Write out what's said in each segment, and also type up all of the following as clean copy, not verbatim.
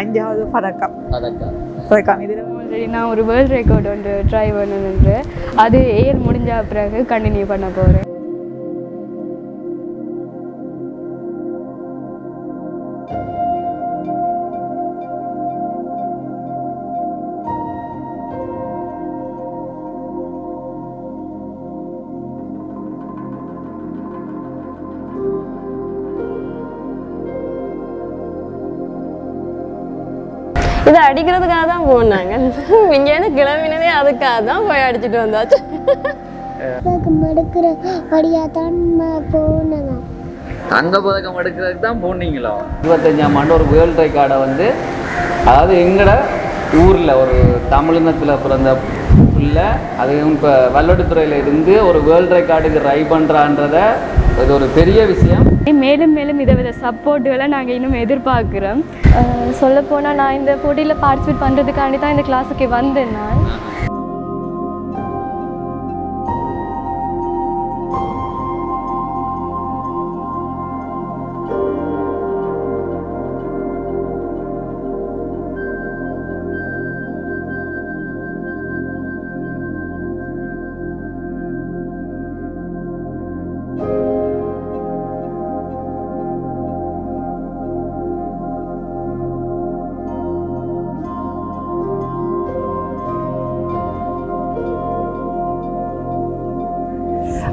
அஞ்சாவது பதக்கம். நான் ஒரு வேர்ல்ட் ரெக்கார்டு ஒன்று ட்ரை பண்ணணுன்று அது ஏர் முடிஞ்ச பிறகு கண்டினியூ பண்ண போகிறேன். இதை அடிக்கிறதுக்காக தான் போனாங்க. இங்கேருந்து கிளம்பினதே அதுக்காக தான் போய் அடிச்சுட்டு வந்தாச்சு. தங்க பதக்கம் எடுக்கிறதுக்கு தான் போனீங்களா? 25ஆம் ஆண்டு ஒரு வேர்ல்ட் ரெக்கார்டை வந்து, அதாவது எங்கட ஊரில் ஒரு தமிழினத்தில் பிறந்த பிள்ளை, அதுவும் இப்போ வல்லடுத்துறையில் இருந்து ஒரு வேர்ல்ட் ரெக்கார்டுக்கு ட்ரை பண்ணுறான்றத இது ஒரு பெரிய விஷயம். மேலும் மேலும் இதை வித சப்போர்ட்டுகளை நாங்கள் இன்னும் எதிர்பார்க்குறோம். சொல்லப்போனால் நான் இந்த போட்டியில் பார்ட்டிசிபேட் பண்ணுறதுக்காண்டி தான் இந்த கிளாஸுக்கு வந்தேன். நான்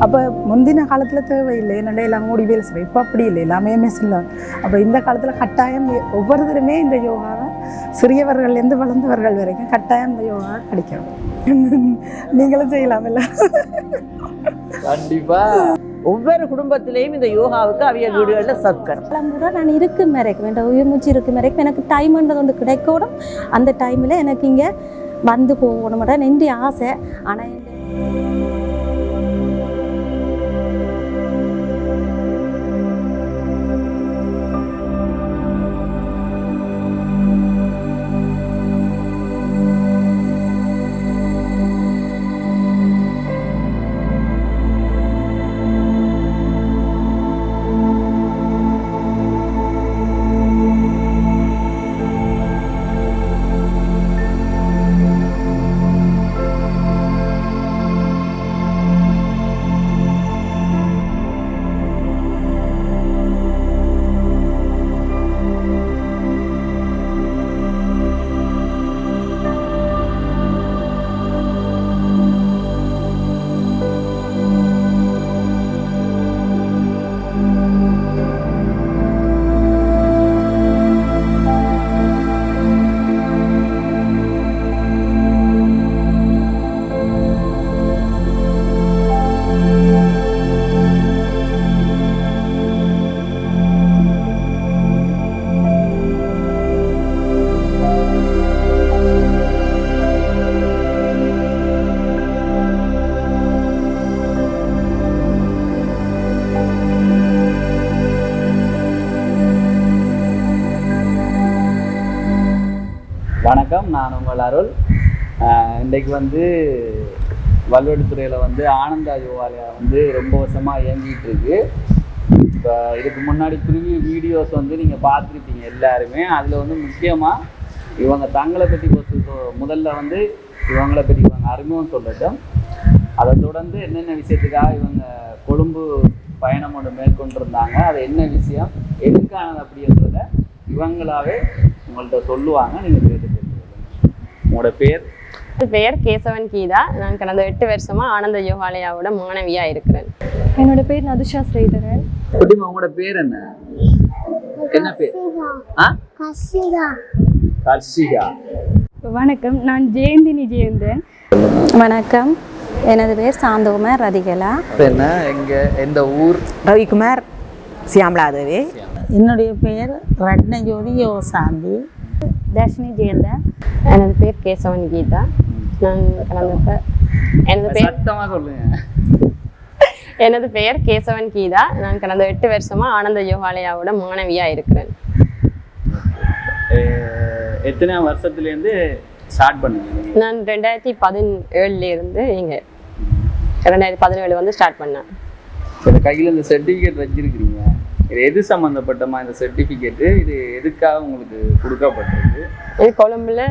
அப்போ முந்தின காலத்தில் தேவையில்லை, என்னடா எல்லாம் மூடி வேலை செய்வோம். இப்போ அப்படி இல்லை, எல்லாமே சொல்லலாம். அப்போ இந்த காலத்தில் கட்டாயம் ஒவ்வொருத்தருமே இந்த யோகாவை, சிறியவர்கள்லேருந்து வளர்ந்தவர்கள் வரைக்கும் கட்டாயம் இந்த யோகா படிக்கணும். நீங்களும் செய்யலாம் இல்லை? கண்டிப்பா ஒவ்வொரு குடும்பத்திலையும் இந்த யோகாவுக்கு அவிய வீடுகளில் சக்கரம் கூட நான் இருக்கும் வரைக்கும், என் உயிர் மூச்சு இருக்கும் வரைக்கும் எனக்கு டைம்ன்றது ஒன்று கிடைக்கணும். அந்த டைமில் எனக்கு இங்கே வந்து போகணும் என்னுடைய ஆசை. ஆனால் வணக்கம், நான் உங்கள் அருள். இன்றைக்கு வந்து வல்வெடுத்துறையில் வந்து ஆனந்தா யோகாலயா வந்து ரொம்ப வருஷமாக இயங்கிட்டு இருக்கு. இப்போ இதுக்கு முன்னாடி ப்ரிவியூ வீடியோஸ் வந்து நீங்கள் பார்த்துருப்பீங்க எல்லாருமே. அதில் வந்து முக்கியமாக இவங்க தங்களை பற்றி முதல்ல வந்து இவங்களை பற்றி இவங்க அறிமுகம் சொல்லட்டும். அதை தொடர்ந்து என்னென்ன விஷயத்துக்காக இவங்க கொழும்பு பயணம் ஒன்று மேற்கொண்டிருந்தாங்க, அது என்ன விஷயம், எதுக்கானது அப்படின்றத இவங்களாவே உங்கள்கிட்ட சொல்லுவாங்க. நீங்கள் கேட்டு தெரிஞ்சுக்கணும். உங்களோட பேர்? பெயர் கேசவன் கீதா. நான் கடந்த 8 வருஷமாக ஆனந்த யோகாலயாவோட மாணவியாக இருக்கிறேன். என்னோட பேர் நதுஷா ஸ்ரீதரன். குட்டிமா, உங்களோட பேர் என்ன? என்ன பேர்? கர்ஷிகா. வணக்கம், நான் ஜெயந்தினி ஜெயந்தன். வணக்கம், எனது பேர் சாந்தகுமார் ரதிகலா. என்ன, எந்த ஊர்? ரவிக்குமார் சியாமலாதேவி. என்னுடைய பெயர் ரத்னஜோதி யோசாந்தி. தர்ஷினி ஜெயந்தன். எனது பேர் கேசவன் கீதா. நான் எனது பெயர் கேசவன் கீதா. நான் கடந்த 8 வருஷமாக ஆனந்த யோகாலயாவோட மாணவியாக இருக்கிறேன். எத்தனை வருஷத்துலேருந்து ஸ்டார்ட் பண்ணுவீங்க? நான் 2017 இருந்து இங்கே 2017 வந்து ஸ்டார்ட் பண்ணேன். இந்த கையில் இந்த சர்டிஃபிகேட் வச்சிருக்கிறீங்க, இது எது சம்மந்தப்பட்டமா இந்த சர்டிஃபிகேட்டு? இது எதுக்காக உங்களுக்கு கொடுக்கப்பட்டிருக்கு? இது கொழும்புல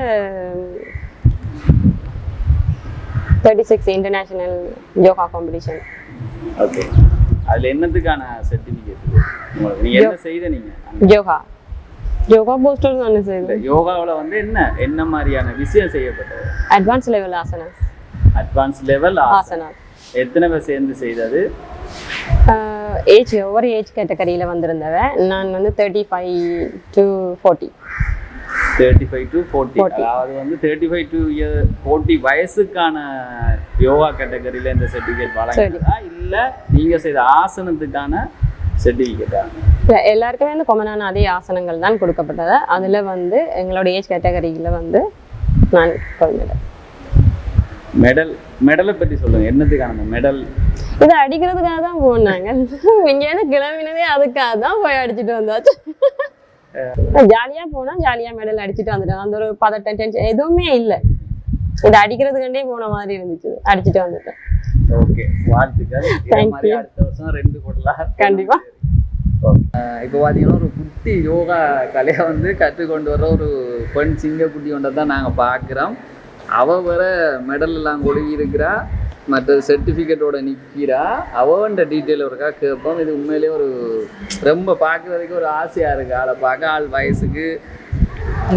36 இன்டர்நேஷனல் யோகா காம்படிஷன். ஓகே, அதில் என்னத்துக்கான சர்டிஃபிகேட் உங்களுக்கு? நீங்கள் என்ன செய்த நீங்கள் யோகா போஸ்டர் தானே செய்யுது. யோகாவில் வந்து என்ன மாதிரியான விஷயம் செய்யப்பட்டது? Advance level asanas. Advance level asanas. எத்தனை பேர் சேர்ந்து செய்தது? ஒவ்வொரு ஏஜ் கேட்டகரியில் வந்திருந்தவன். நான் வந்து 35 to 40. 35 to 40. அதாவது வந்து 35 to 40 வயசுக்கான யோகா கேட்டகரியில் இந்த சர்டிஃபிகேட் வழங்குறதா இல்லை நீங்கள் செய்த ஆசனத்துக்கான சர்டிஃபிகேட்டா? இல்லை, எல்லாருக்குமே வந்து கொமனான அதே ஆசனங்கள் தான் கொடுக்கப்பட்டது. அதில் வந்து எங்களோட ஏஜ் கேட்டகரியில் வந்து நான் மெடலை பற்றி சொல்லுங்கள். என்னத்துக்கான மெடல்? இதை அடிக்கிறதுக்காக தான் போனாங்க. இங்கேருந்து கிளம்பினதே அதுக்காக தான் போய் அடிச்சுட்டு வந்தாச்சு. ஜாலியாக போனால் ஜாலியாக மெடல் அடிச்சுட்டு வந்துட்டோம். அந்த ஒரு பதட்டம் டென்ஷன் எதுவுமே இல்லை. இதை அடிக்கிறதுக்காண்டே போன மாதிரி இருந்துச்சு. அடிச்சுட்டு வந்துட்டேன். ஓகே, வாழ்த்துக்கள். அடுத்த வருஷம் 2 போடலாம் கண்டிப்பா. இப்போ பார்த்தீங்கன்னா ஒரு குட்டி யோகா கலையை வந்து கற்றுக்கொண்டு வர ஒரு பெண் சிங்கக்குட்டி ஒன்றை தான் நாங்கள் பார்க்குறோம். அவள் வர மெடல் எல்லாம் கொடுக்கி இருக்கிறா, மற்ற சர்டிஃபிகேட்டோட நிற்கிறா. அவன்கிட்ட டீட்டெயில் ஒருக்கா கேட்போம். இது உண்மையிலே ஒரு ரொம்ப பார்க்குறதுக்கு ஒரு ஆசையாக இருக்குது. ஆளை பார்க்க ஆள் வயசுக்கு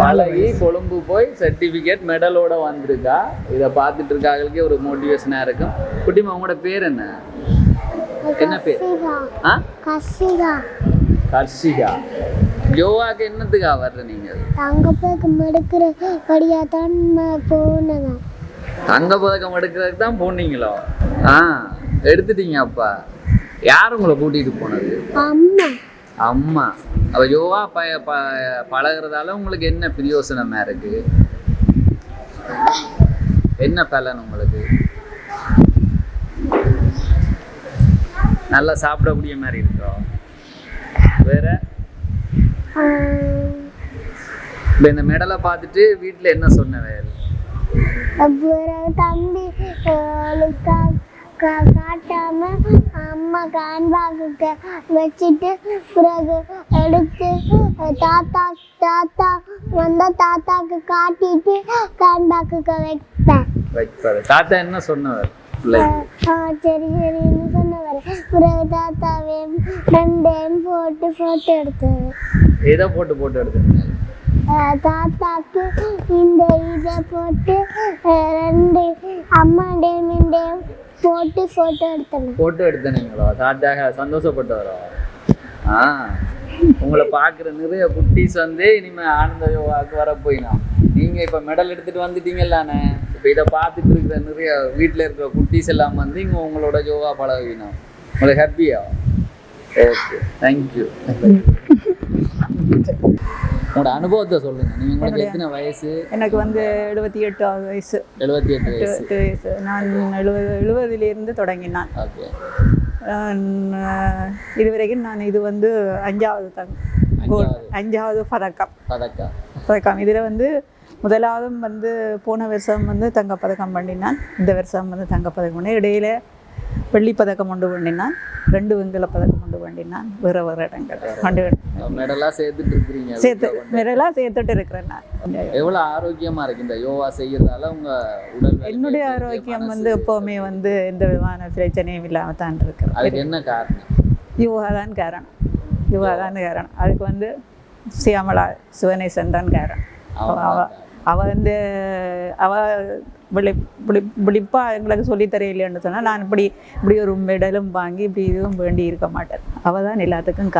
பழகி கொழும்பு போய் சர்டிஃபிகேட் மெடலோட வந்திருக்கா. இதை பார்த்துட்டு இருக்காங்களுக்கே ஒரு மோட்டிவேஷனாக இருக்கும். குட்டிமா, உங்களோட பேர் என்ன? என்ன பேர்? கர்ஷிகா. யோகாக்கு என்னத்துக்கா வர்ற நீங்கள்? தங்கப்பதக்கம் எடுக்கிறபடியாக தான் போனேங்க. தங்கப்பதக்கம் எடுக்கிறதுக்கு தான் போனீங்களோ? எடுத்துட்டீங்க. அப்பா யார் உங்களை கூட்டிகிட்டு போனது? அம்மா. அப்போ யோகா பழகிறதால உங்களுக்கு என்ன பிரயோசனமாக இருக்கு? என்ன பலன் உங்களுக்கு? நல்லா சாப்பிடக்கூடிய மாதிரி இருக்கோம். வேற இந்த மெடலை பார்த்துட்டு வீட்டில் என்ன சொன்ன? தம்பி காட்டாம அம்மா ஹேண்ட்பேக்கு வச்சுட்டு பிறகு எடுத்து தாத்தா வந்தா தாத்தாக்கு காட்டிட்டு ஹேண்ட்பேக்கு வைப்பேன். தாத்தா என்ன சொன்னவர்? சரின்னு சொன்னவர். பிறகு தாத்தாவே 2 போட்டு எடுத்தது. ஏதோ போட்டு எடுத்தீங்க? தாத்தாக்கு இந்த இதை போட்டு 2 அம்மாண்டையும் போட்டு எடுத்தீங்களோ? தாத்தா சந்தோஷப்பட்டவரோ? உங்களை பார்க்குற நிறைய குட்டீஸ் வந்து இனிமேல் ஆனந்த யோகாவுக்கு வர போயினா. நீங்கள் இப்போ மெடல் எடுத்துகிட்டு வந்துட்டீங்கல்லானே, இப்போ இதை பார்த்துட்டு இருக்கிற நிறைய வீட்டில் இருக்கிற குட்டீஸ் எல்லாம் வந்து இங்கே உங்களோட யோகா பழகினா உங்களுக்கு ஹாப்பியா? Okay, thank you. உங்களோட அனுபவத்தை சொல்லுங்க. உங்களுக்கு எத்தனை வயசு? எனக்கு வந்து 78 வயசு. 78 வயசு. நான் 70 தொடங்கினான். ஓகே. இதுவரைக்கும் நான் இது வந்து 5வது பதக்கம். இதில் வந்து முதலாவது வந்து போன வருஷம் வந்து தங்கப்பதக்கம் பண்ணினான். இந்த வருஷம் வந்து தங்கப்பதக்கம் பண்ணி இடையில வெள்ளிப்பதக்கம் கொண்டு பண்ணினான். 2 வெண்கலப் பதக்கம் கொண்டு பண்ணினான். வேறு இடங்கள் மெடலாக சேர்த்துட்டு இருக்கிறீங்க? மெடலாக சேர்த்துட்டு இருக்கிறேன் நான். எவ்வளோ ஆரோக்கியமாக இருக்கு இந்த யோகா செய்யறதால உங்கள் உடல்? என்னுடைய ஆரோக்கியம் வந்து எப்போவுமே வந்து எந்த விதமான பிரச்சனையும் இல்லாமல் தான் இருக்கிறேன். அதுக்கு என்ன காரணம்? யோகா தான் காரணம். அதுக்கு வந்து சியாமலா சிவனேசன் தான் காரணம். அவள் விழிப்பாக எங்களுக்கு சொல்லித்தரையில்லைன்னு சொன்னால் நான் இப்படி ஒரு மெடலும் வாங்கி இப்படி இதுவும் வேண்டி இருக்க மாட்டேன். அவள் தான் எல்லாத்துக்கும்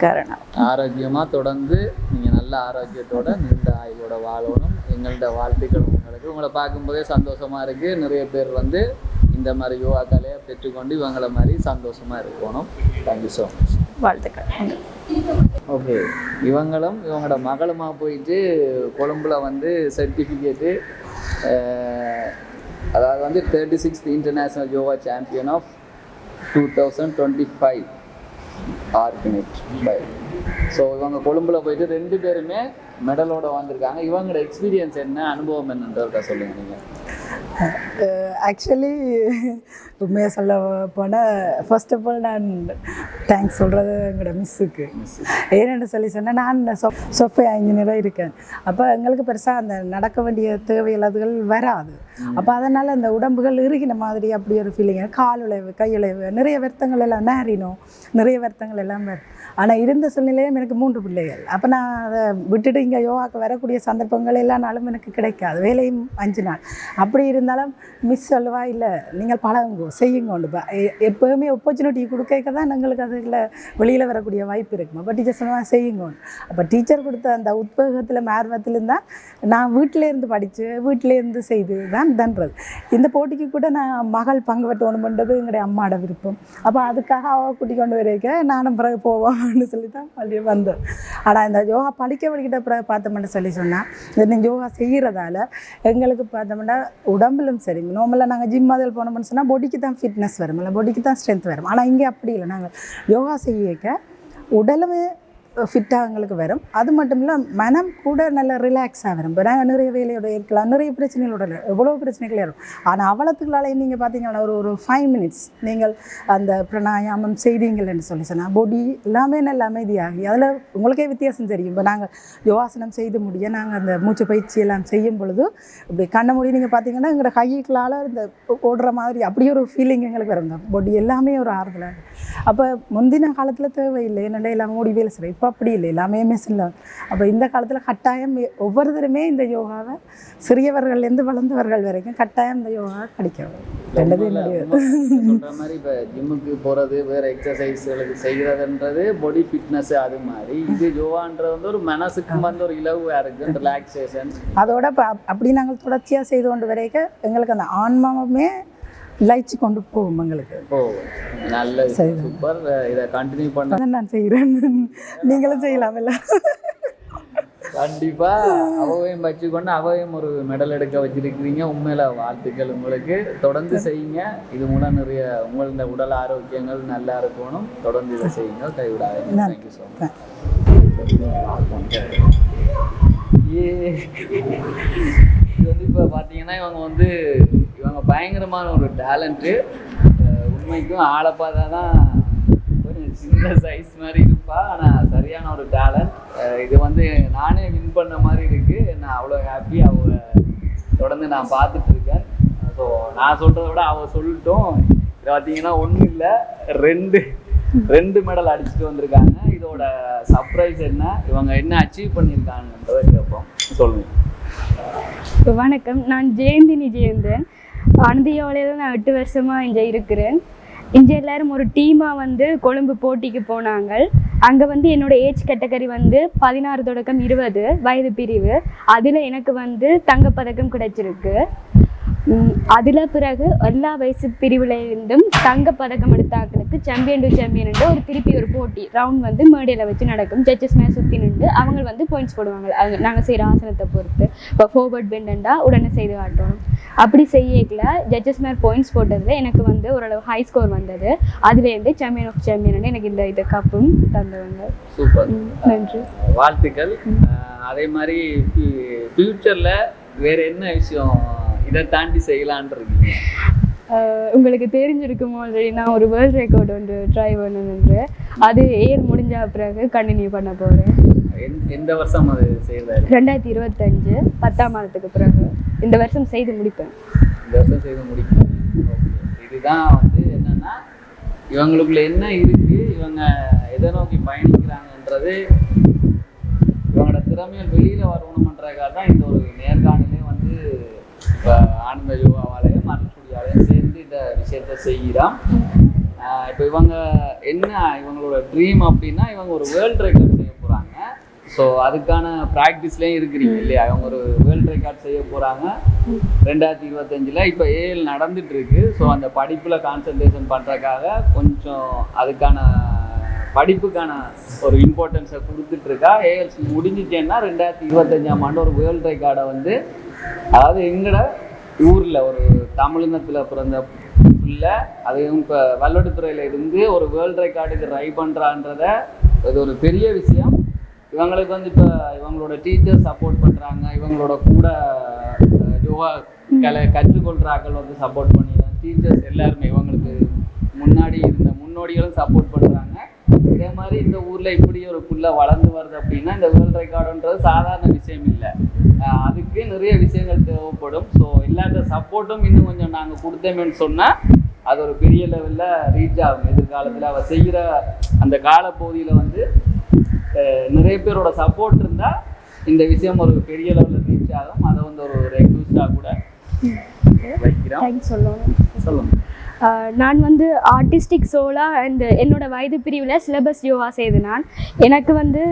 காரணம். ஆரோக்கியமாக தொடர்ந்து நீங்கள் நல்ல ஆரோக்கியத்தோட நீண்ட ஆயுளோட வாழணும். எங்கள்கிட்ட வாழ்த்துக்கள் உங்களுக்கு. உங்களை பார்க்கும்போதே சந்தோஷமாக இருக்குது. நிறைய பேர் வந்து இந்த மாதிரி யோகா கலையை பெற்றுக்கொண்டு இவங்களை மாதிரி சந்தோஷமாக இருக்கணும். Thank you so much. வாழ்த்துக்கள். ஓகே, இவங்களும் இவங்களோட மகளுமா போயிட்டு கொழும்புல வந்து சர்டிஃபிகேட்டு, அதாவது வந்து 36th international yoga champion of 2025 organised by. So இவங்க கொழும்புல போயிட்டு 2 பேருமே மெடலோட வந்திருக்காங்க. இவங்களோட எக்ஸ்பீரியன்ஸ் என்ன, அனுபவம் என்னன்றத சொல்லுங்கள் நீங்கள். ஆக்சுவலி உண்மையாக சொல்ல போனால் ஃபர்ஸ்ட் ஆஃப் ஆல் நான் தேங்க்ஸ் சொல்கிறது எங்களோட மிஸ்ஸுக்கு. ஏன்னு சொன்னால் நான் சாஃப்ட்வேர் இன்ஜினியராக இருக்கேன். அப்போ எங்களுக்கு பெருசாக அந்த நடக்க வேண்டிய தேவையில்லாதகள் வராது. அப்போ அதனால் அந்த உடம்புகள் இறுகின மாதிரி அப்படி ஒரு ஃபீலிங், காலுழைவு கையுழைவு நிறைய வருத்தங்கள் எல்லாம் நேரினோம், நிறைய வருத்தங்கள் எல்லாம் வரும். ஆனால் இருந்த சூழ்நிலையும் எனக்கு 3 பிள்ளைகள். அப்போ நான் அதை விட்டுட்டு இங்கே யோகாவுக்கு வரக்கூடிய சந்தர்ப்பங்கள் எல்லா நாளும் எனக்கு கிடைக்காது, வேலையும் 5 நாள். அப்படி இருந்தாலும் மிஸ் சொல்லுவா, இல்லை நீங்கள் பழகுங்கோ செய்யுங்கோண்டுப்பா, எப்போவுமே ஆப்பர்ச்சுனிட்டி கொடுக்க தான் எங்களுக்கு அதில் வெளியில் வரக்கூடிய வாய்ப்பு இருக்கும். அப்போ டீச்சர் சொல்லுவாங்க செய்யுங்கோன்னு. அப்போ டீச்சர் கொடுத்த அந்த உத்வேகத்தில் ஆர்வத்திலும் தான் நான் வீட்டிலேருந்து படித்து வீட்டிலேருந்து செய்து தான் தன்றது. இந்த போட்டிக்கு கூட நான் மகள் பங்கு பெற்றணுமென்றது எங்களுடைய அம்மாவோட விருப்பம். அப்போ அதுக்காக அவள் கூட்டி கொண்டு வரைக்க நானும் பிறகு போவோம்னு சொல்லி தான் மறுபடியும் வந்தேன். ஆனால் இந்த யோகா படிக்கிட்ட பிறகு பார்த்தோம்னு சொன்னால் இந்த யோகா செய்கிறதால எங்களுக்கு பார்த்தோம்னா உடம்புலும் சரி, நார்மலாக நாங்கள் ஜிம் அதில் போனோம்னு சொன்னால் பாடிக்கு தான் ஃபிட்னஸ் வரும், இல்லை பாடிக்கு தான் ஸ்ட்ரென்த் வரும். ஆனால் இங்கே அப்படி இல்லை, நாங்கள் யோகா செய்யக்க உடலுமே ஃபிட்டாக எங்களுக்கு வரும். அது மட்டும் இல்லை மனம் கூட நல்ல ரிலாக்ஸாக வரும். இப்போ நாங்கள் நிறைய வேலையோட இருக்கலாம், நிறைய பிரச்சனைகளோட எவ்வளோ பிரச்சனைகள் வரும். ஆனால் அவ்வளோத்துக்குள்ளாலே நீங்கள் பார்த்தீங்கன்னா ஒரு 5 minutes நீங்கள் அந்த பிராணாயாமம் செய்தீங்கள்னு சொன்னால் பாடி எல்லாமே நல்ல அமைதியாகி அதில் உங்களுக்கே வித்தியாசம் தெரியும். இப்போ நாங்கள் யோகாசனம் செய்து முடிய நாங்கள் அந்த மூச்சு பயிற்சி எல்லாம் செய்யும் பொழுது இப்படி கண்ண மூடி நீங்கள் பார்த்தீங்கன்னா எங்களோட கைகளால் இந்த ஓடுற மாதிரி அப்படியே ஒரு ஃபீலிங் எங்களுக்கு வரும். பாடி எல்லாமே ஒரு ஆறுதலாக. அப்போ முந்தின காலத்தில் தேவையில்லை, என்னடா எல்லாம் மூடி வேலை செய்கிறேன். இப்போ அப்படி இல்லை, எல்லாமே மெஷினில். அப்போ இந்த காலத்தில் கட்டாயம் ஒவ்வொருத்தருமே இந்த யோகாவை சிறியவர்கள்லேருந்து வளர்ந்தவர்கள் வரைக்கும் கட்டாயம் இந்த யோகாவை படிக்க ரெண்டது என்னுடைய சொல்கிற மாதிரி. இப்போ ஜிம்முக்கு போகிறது, வேறு எக்ஸசைஸ்களுக்கு செய்கிறதுன்றது பாடி ஃபிட்னஸ். அது மாதிரி இது யோகான்றது வந்து ஒரு மனசுக்கு வந்து ஒரு இலவாக இருக்குது, ரிலாக்ஸேஷன். அதோட அப்படி நாங்கள் தொடர்ச்சியாக செய்து கொண்டு வரைக்கும் எங்களுக்கு அந்த ஆன்மாவுமே லைச்சு கொண்டு போகும் எங்களுக்கு. ஓ நல்ல சூப்பர். இதை கண்டினியூ பண்ண நான் செய்கிறேன், நீங்களும் செய்யலாமில்ல. கண்டிப்பாக அவையும் வச்சுக்கொண்டு அவையும் ஒரு மெடல் எடுக்க வச்சிருக்கிறீங்க. உண்மையில வாழ்த்துக்கள் உங்களுக்கு. தொடர்ந்து செய்யுங்க. இது மூலம் நிறைய உங்களோட உடல் ஆரோக்கியங்கள் நல்லா இருக்கணும். தொடர்ந்து இதை செய்யுங்க, கைவிடாது. Thank you so much. இது வந்து இப்போ பார்த்தீங்கன்னா இவங்க பயங்கரமான ஒரு டேலண்ட்டு. உண்மைக்கும் ஆளை பார்த்தா தான் கொஞ்சம் சின்ன சைஸ் மாதிரி இருப்பா, ஆனால் சரியான ஒரு டேலண்ட். இது வந்து நானே வின் பண்ண மாதிரி இருக்குது. நான் அவ்வளோ ஹாப்பி. அவளை தொடர்ந்து நான் பார்த்துட்ருக்கேன். ஸோ நான் சொல்கிறத விட அவள் சொல்லட்டும். இது பார்த்தீங்கன்னா ஒன்றும் இல்லை, 2 மெடல் அடிச்சுட்டு வந்திருக்காங்க. இதோட சர்ப்ரைஸ் என்ன, இவங்க என்ன அச்சீவ் பண்ணியிருக்காங்கன்றதை கேட்போம். சொல்லுங்கள். வணக்கம், நான் ஜெயந்தினி ஜெயந்தன். அனந்தியாவிலேயே நான் 8 வருஷமாக இங்கே இருக்கிறேன். இங்கே எல்லாரும் ஒரு டீமாக வந்து கொழும்பு போட்டிக்கு போனாங்க. அங்கே வந்து என்னோட ஏஜ் கேட்டகரி வந்து 16 தொடக்கம் 20 வயது பிரிவு. அதில் எனக்கு வந்து தங்கப்பதக்கம் கிடைச்சிருக்கு. அதில் பிறகு எல்லா வயசு பிரிவுலேருந்தும் தங்கப்பதக்கம் எடுத்தாக்களுக்கு சாம்பியன் டு சாம்பியன் ஒரு திருப்பி ஒரு போட்டி ரவுண்ட் வந்து மேடையில் வச்சு நடக்கும். ஜட்ஜஸ் மேலே சுற்றி நின்று அவங்க வந்து பாயிண்ட்ஸ் போடுவாங்க. அது நாங்கள் செய்கிற ஆசனத்தை பொறுத்து. இப்போ ஃபோர்வர்ட் பெண்டா உடனே செய்து காட்டணும். அப்படி செய்யல ஜட்ஜஸ் மேலே பாயிண்ட்ஸ் போட்டதில் எனக்கு வந்து ஓரளவு ஹை ஸ்கோர் வந்தது. அதுலேருந்து சாம்பியன் ஆஃப் சாம்பியன் எனக்கு இந்த கப்பும் தந்தவங்க. சூப்பர், நன்றி, வாழ்த்துக்கள். அதே மாதிரி ஃபியூச்சரில் வேறு என்ன விஷயம் இதை தாண்டி செய்யலான் இருக்கீங்க? உங்களுக்கு தெரிஞ்சிருக்குமோ ஆல்ரெடி நான் ஒரு வேர்ல்ட் ரெக்கார்டு ஒன்று ட்ரை பண்ணணுன்று. அது முடிஞ்ச பிறகு கண்டினியூ பண்ண போகிறேன். எந்த வருஷம் அது செய்யறது? 2025 10ஆம் மாதத்துக்கு பிறகு. இந்த வருஷம் செய்து முடிப்பேன். இந்த வருஷம் செய்து முடிப்பேன். இதுதான் வந்து என்னன்னா இவங்களுக்குள்ள என்ன இருக்கு, இவங்க எதை நோக்கி பயணிக்கிறாங்கன்றது, இவங்களோட திறமையை வெளியில் வரணுமன்றதுக்காக தான் இந்த ஒரு நேர்காணலே வந்து இப்போ ஆனந்த யோகாவாலயம் அருள்குடியாலையும் சேர்ந்து இந்த விஷயத்த செய்கிறோம். இப்போ இவங்க என்ன இவங்களோட ட்ரீம் அப்படின்னா இவங்க ஒரு வேர்ல்டு ரெக்கார்ட் செய்ய போகிறாங்க. ஸோ அதுக்கான ப்ராக்டிஸ்லேயும் இருக்கிறீங்க இல்லையா? இவங்க ஒரு வேர்ல்டு ரெக்கார்ட் செய்ய போகிறாங்க 2025. இப்போ ஏஎல் நடந்துட்டு இருக்கு. ஸோ அந்த படிப்பில் கான்சன்ட்ரேஷன் பண்ணுறதுக்காக கொஞ்சம் அதுக்கான படிப்புக்கான ஒரு இம்பார்ட்டன்ஸை கொடுத்துட்ருக்கா. ஏஎல்ஸ் முடிஞ்சிச்சேன்னா 2025ஆம் ஆண்டு ஒரு வேர்ல்டு ரெக்கார்டை வந்து, அதாவது எங்களோட ஊரில் ஒரு தமிழினத்தில் பிறந்த பிள்ளை அதையும் இப்போ வல்லடுத்துறையில் இருந்து ஒரு வேர்ல்டு ரெக்கார்டுக்கு ட்ரை பண்ணுறான்றத இது ஒரு பெரிய விஷயம். இவங்களுக்கு வந்து இப்போ இவங்களோட டீச்சர் சப்போர்ட் பண்ணுறாங்க. இவங்களோட கூட யோகா கற்றுக்கொள்றாக்கள் வந்து சப்போர்ட் பண்ணி டீச்சர்ஸ் எல்லாருமே இவங்களுக்கு முன்னாடி இருந்த முன்னோடிகளும் சப்போர்ட் பண்ணுறாங்க. இதே மாதிரி இந்த ஊரில் இப்படி ஒரு புள்ள வளர்ந்து வருது அப்படின்னா இந்த வேர்ல்ட் ரெக்கார்டுன்றது சாதாரண விஷயம் இல்லை. அதுக்கு நிறைய விஷயங்கள் தேவைப்படும். ஸோ எல்லாத்த சப்போர்ட்டும் இன்னும் கொஞ்சம் நாங்கள் கொடுத்தோமேன்னு சொன்னால் அது ஒரு பெரிய லெவலில் ரீச் ஆகும். எதிர்காலத்தில் அவள் செய்கிற அந்த காலப்பகுதியில் வந்து நிறைய பேரோட சப்போர்ட் இருந்தால் இந்த விஷயம் ஒரு பெரிய லெவலில் ரீச் ஆகும். அதை வந்து ஒரு ரெக்வஸ்டாக கூட வைக்கிறோம். சொல்லுங்கள். நான் வந்து ஆர்டிஸ்டிக் சோலா அண்ட் என்னோட வயது பிரிவில் சிலபஸ் யோகா செய்து எனக்கு வந்து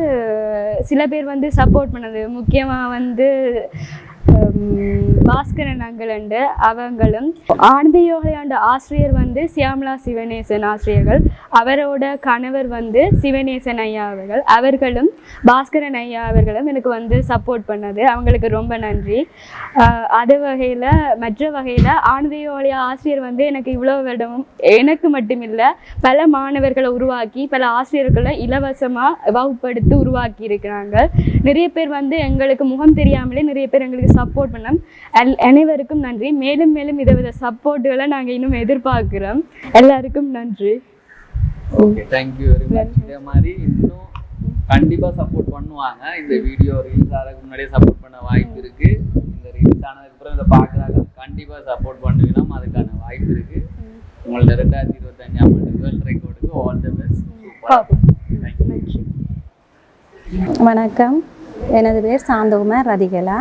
சில பேர் வந்து சப்போர்ட் பண்ணது. முக்கியமாக வந்து பாஸ்கரன் அங்கிள் அவங்களும் ஆனந்த யோகையாண்ட ஆசிரியர் வந்து சியாமலா சிவனேசன் ஆசிரியர்கள், அவரோட கணவர் வந்து சிவனேசன் ஐயா அவர்களும் பாஸ்கரன் ஐயா அவர்களும் எனக்கு வந்து சப்போர்ட் பண்ணது. அவங்களுக்கு ரொம்ப நன்றி. அது வகையில் மற்ற வகையில் ஆனந்த யோகையா ஆசிரியர் வந்து எனக்கு இவ்வளோ வருடமும் எனக்கு மட்டுமில்லை பல மாணவர்களை உருவாக்கி பல ஆசிரியர்களை இலவசமாக வகுப்படுத்தி உருவாக்கி இருக்கிறாங்க. நிறைய பேர் வந்து எங்களுக்கு முகம் தெரியாமலே நிறைய பேர் எங்களுக்கு சப்போர்ட் பண்ணோம். அனைவருக்கும் நன்றி. மேலும் மேலும் இதை சப்போர்ட்டுகளை நாங்கள் இன்னும் எதிர்பார்க்கிறோம். எல்லாருக்கும் நன்றி. Okay, thank you very much. இதே மாதிரி இன்னும் கண்டிப்பாக சப்போர்ட் பண்ணுவாங்க. இந்த வீடியோ ரீல்ஸ் ஆகிறதுக்கு முன்னாடியே சப்போர்ட் பண்ண வாய்ப்பு இருக்குது. இந்த ரீல்ஸ் ஆனதுக்கப்புறம் இதை பார்க்குறாங்க கண்டிப்பாக சப்போர்ட் பண்ணுவீங்கன்னா அதுக்கான வாய்ப்பு இருக்குது. உங்களோட 2025 ஆண்டு வேர்ல்ட் ரெக்கார்டுக்கு ஆல் தி பெஸ்ட். தேங்க்யூ. வணக்கம், எனது பேர் சாந்தகுமார் ரதிகலா.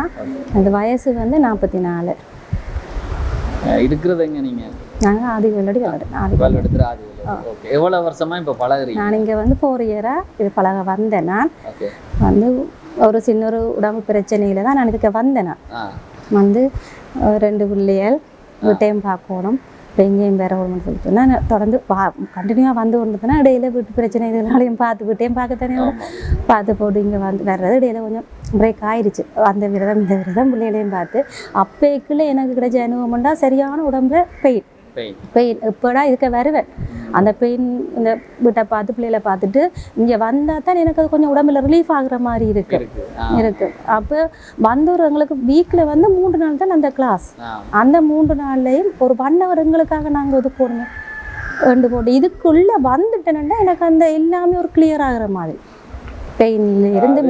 அந்த வயசு வந்து 44. இருக்கிறது எங்க நீங்க? நாங்கள் ஆதிவேலடி எடுத்துகிற ஆதி. ஓகே, எவ்வளோ வருஷமா இப்போ பழகுறீங்க? நான் இங்கே வந்து 4 இயராக இது பழக வந்தேன். நான் வந்து ஒரு சின்ன ஒரு உடம்பு பிரச்சனையில் தான் நான் இதுக்கு வந்தேன். நான் வந்து 2 பிள்ளைகள் வீட்டையும் பார்க்கணும், இப்போ எங்கேயும் வேற ஒன்றுன்னு சொல்லிட்டு நான் தொடர்ந்து கண்டினியூவாக வந்து கொண்டுதுன்னா இடையில வீட்டு பிரச்சனை இதனாலையும் வீட்டையும் பார்க்கத்தானே பார்த்து போட்டு இங்கே வந்து வர்றது இடையில கொஞ்சம் பிரேக் ஆயிடுச்சு. அந்த விரதம் இந்த விரதம் பிள்ளைகளையும் பார்த்து அப்போக்குள்ளே எனக்கு கிடைச்ச அனுபவம்னா சரியான உடம்புல பெயின் எப்படா இதுக்க வருவேன். அந்த பெயின் இந்த வீட்டை பார்த்து பிள்ளைகளை பார்த்துட்டு இங்கே வந்தால் தான் எனக்கு அது கொஞ்சம் உடம்புல ரிலீஃப் ஆகுற மாதிரி இருக்கு. அப்போ வந்தவர்களுக்கு வீக்கில் வந்து 3 நாள் தான் அந்த கிளாஸ். அந்த 3 நாள்லையும் ஒரு 1 hour எங்களுக்காக நாங்கள் ஒதுக்கணும் போட்டு இதுக்குள்ளே வந்துட்டேன்னா எனக்கு அந்த எல்லாமே ஒரு கிளியர் ஆகுற மாதிரி. பெயின்ல இருந்து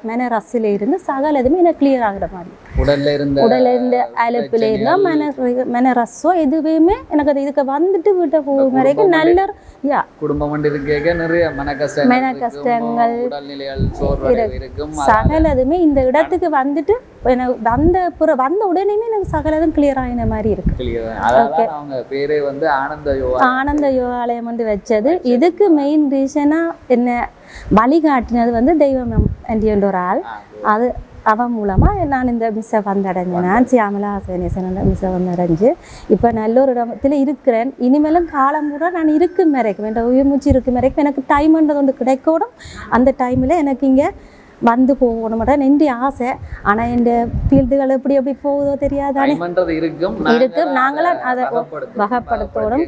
மன ரசில இருந்து சகல எதுவுமே எனக்கு கிளியர் ஆகுற மாதிரி. உடல்ல இருந்து அலுப்புல இருந்தா மன ரசம் எதுவுமே எனக்கு அது இதுக்கு வந்துட்டு வீட்டை போகும் வரைக்கும் நல்ல குடும்பம் நிறைய மன கஷ்டங்கள் சகல எதுவுமே இந்த இடத்துக்கு வந்துட்டு எனக்கு வந்த உடனே எனக்கு சகலதும் கிளியர் ஆகின மாதிரி இருக்கு. ஆனந்த யோகாலயம் வந்து வச்சது இதுக்கு மெயின் ரீசனா என்ன வழிகாட்டினது வந்து தெய்வம் என்ற ஒரு ஆள். அது அவன் மூலமாக நான் இந்த மிஸ்ஸை வந்தடைஞ்சேன். நான் சியாமலா சிவனேசன் மிஸ்ஸை வந்தடைஞ்சு இப்போ நல்ல ஒரு இடத்துல இருக்கிறேன். இனிமேலும் காலம் கூட நான் இருக்கும் வரைக்கும் என் உயிர் மூச்சு இருக்கும் வரைக்கும் எனக்கு டைம்ன்றது ஒன்று கிடைக்கூடும். அந்த டைமில் எனக்கு இங்கே வந்து போகணும் என்னுடைய ஆசை. ஆனால் இந்த ஃபீல்டுகள் எப்படி எப்படி போகுதோ தெரியாதானே இருக்கும். நாங்களும் அதை வகைப்படுத்தணும்.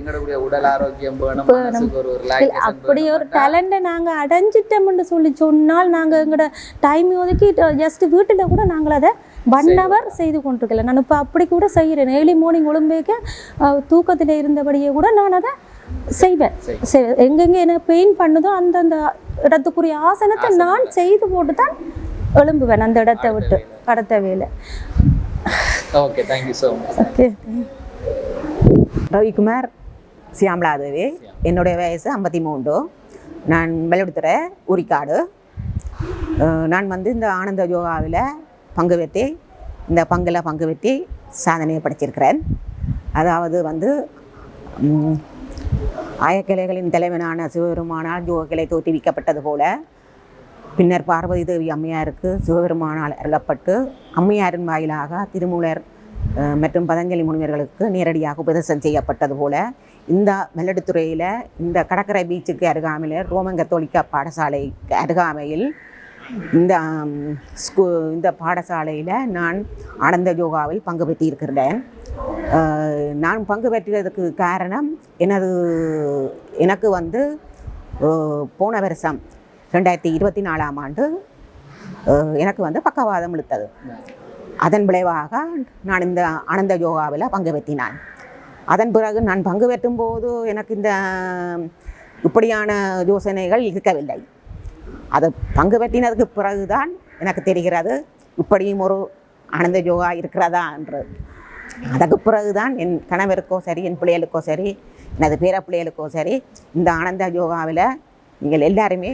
அப்படி ஒரு டேலண்ட்டை நாங்கள் அடைஞ்சிட்டோம்னு சொல்லி சொன்னால் நாங்கள் எங்களோட டைம் ஒதுக்கி ஜஸ்ட் வீட்டில் கூட நாங்கள் அதை 1 hour செய்து கொண்டிருக்கல. நான் இப்போ அப்படி கூட செய்கிறேன். ஏர்லி மார்னிங் ஒழும்பேக்க தூக்கத்தில் இருந்தபடியே கூட நான் அதை செய்வேன். எங்கெங்கே என்ன பெயின் பண்ணுதோ அந்தந்த இடத்துக்குரிய ஆசனத்தை நான் செய்து போட்டு தான் எழும்புவேன் அந்த இடத்தை விட்டு அடுத்த வேலை. Okay, thank you so much. Okay. Ravikumar Shyamaladevi. என்னுடைய வயசு 53. நான் வெள்ளெடுத்துற உரிக்காடு. நான் வந்து இந்த ஆனந்த யோகாவில் பங்கு பெற்றி இந்த பங்கு பெற்றி சாதனையை படைச்சிருக்கிறேன். அதாவது வந்து ஆயக்கலைகளின் தலைவனான சிவபெருமானால் யோகக்கலை தோற்றுவிக்கப்பட்டது போல பின்னர் பார்வதி தேவி அம்மையாருக்கு சிவபெருமானால் அருளப்பட்டு அம்மையாரின் வாயிலாக திருமூலர் மற்றும் பதஞ்சலி முனிவர்களுக்கு நேரடியாக உபதேசம் செய்யப்பட்டது போல இந்த வெள்ளெடுத்துறையில் இந்த கடற்கரை பீச்சுக்கு அருகாமையில் ரோமன் கத்தோலிக்க பாடசாலைக்கு அருகாமையில் இந்த பாடசாலையில் நான் ஆனந்த யோகாவில் பங்கு பெற்றிருக்கிறேன். நான் பங்கு பெற்றதுக்கு காரணம் எனக்கு வந்து போன வருஷம் 2024 ஆண்டு எனக்கு வந்து பக்கவாதம் இழுத்தது. அதன் விளைவாக நான் இந்த ஆனந்த யோகாவில் பங்கு பெற்றினான். அதன் பிறகு நான் பங்கு பெற்றும் போது எனக்கு இந்த இப்படியான யோசனைகள் இருக்கவில்லை. அதை பங்கு பெற்றினதுக்கு பிறகுதான் எனக்கு தெரிகிறது இப்படியும் ஒரு ஆனந்த யோகா இருக்கிறதா என்று. அதுக்கு பிறகுதான் என் கணவருக்கோ சரி, என் பிள்ளைகளுக்கோ சரி, எனது பேர பிள்ளைகளுக்கோ சரி, இந்த ஆனந்த யோகாவில் நீங்கள் எல்லாருமே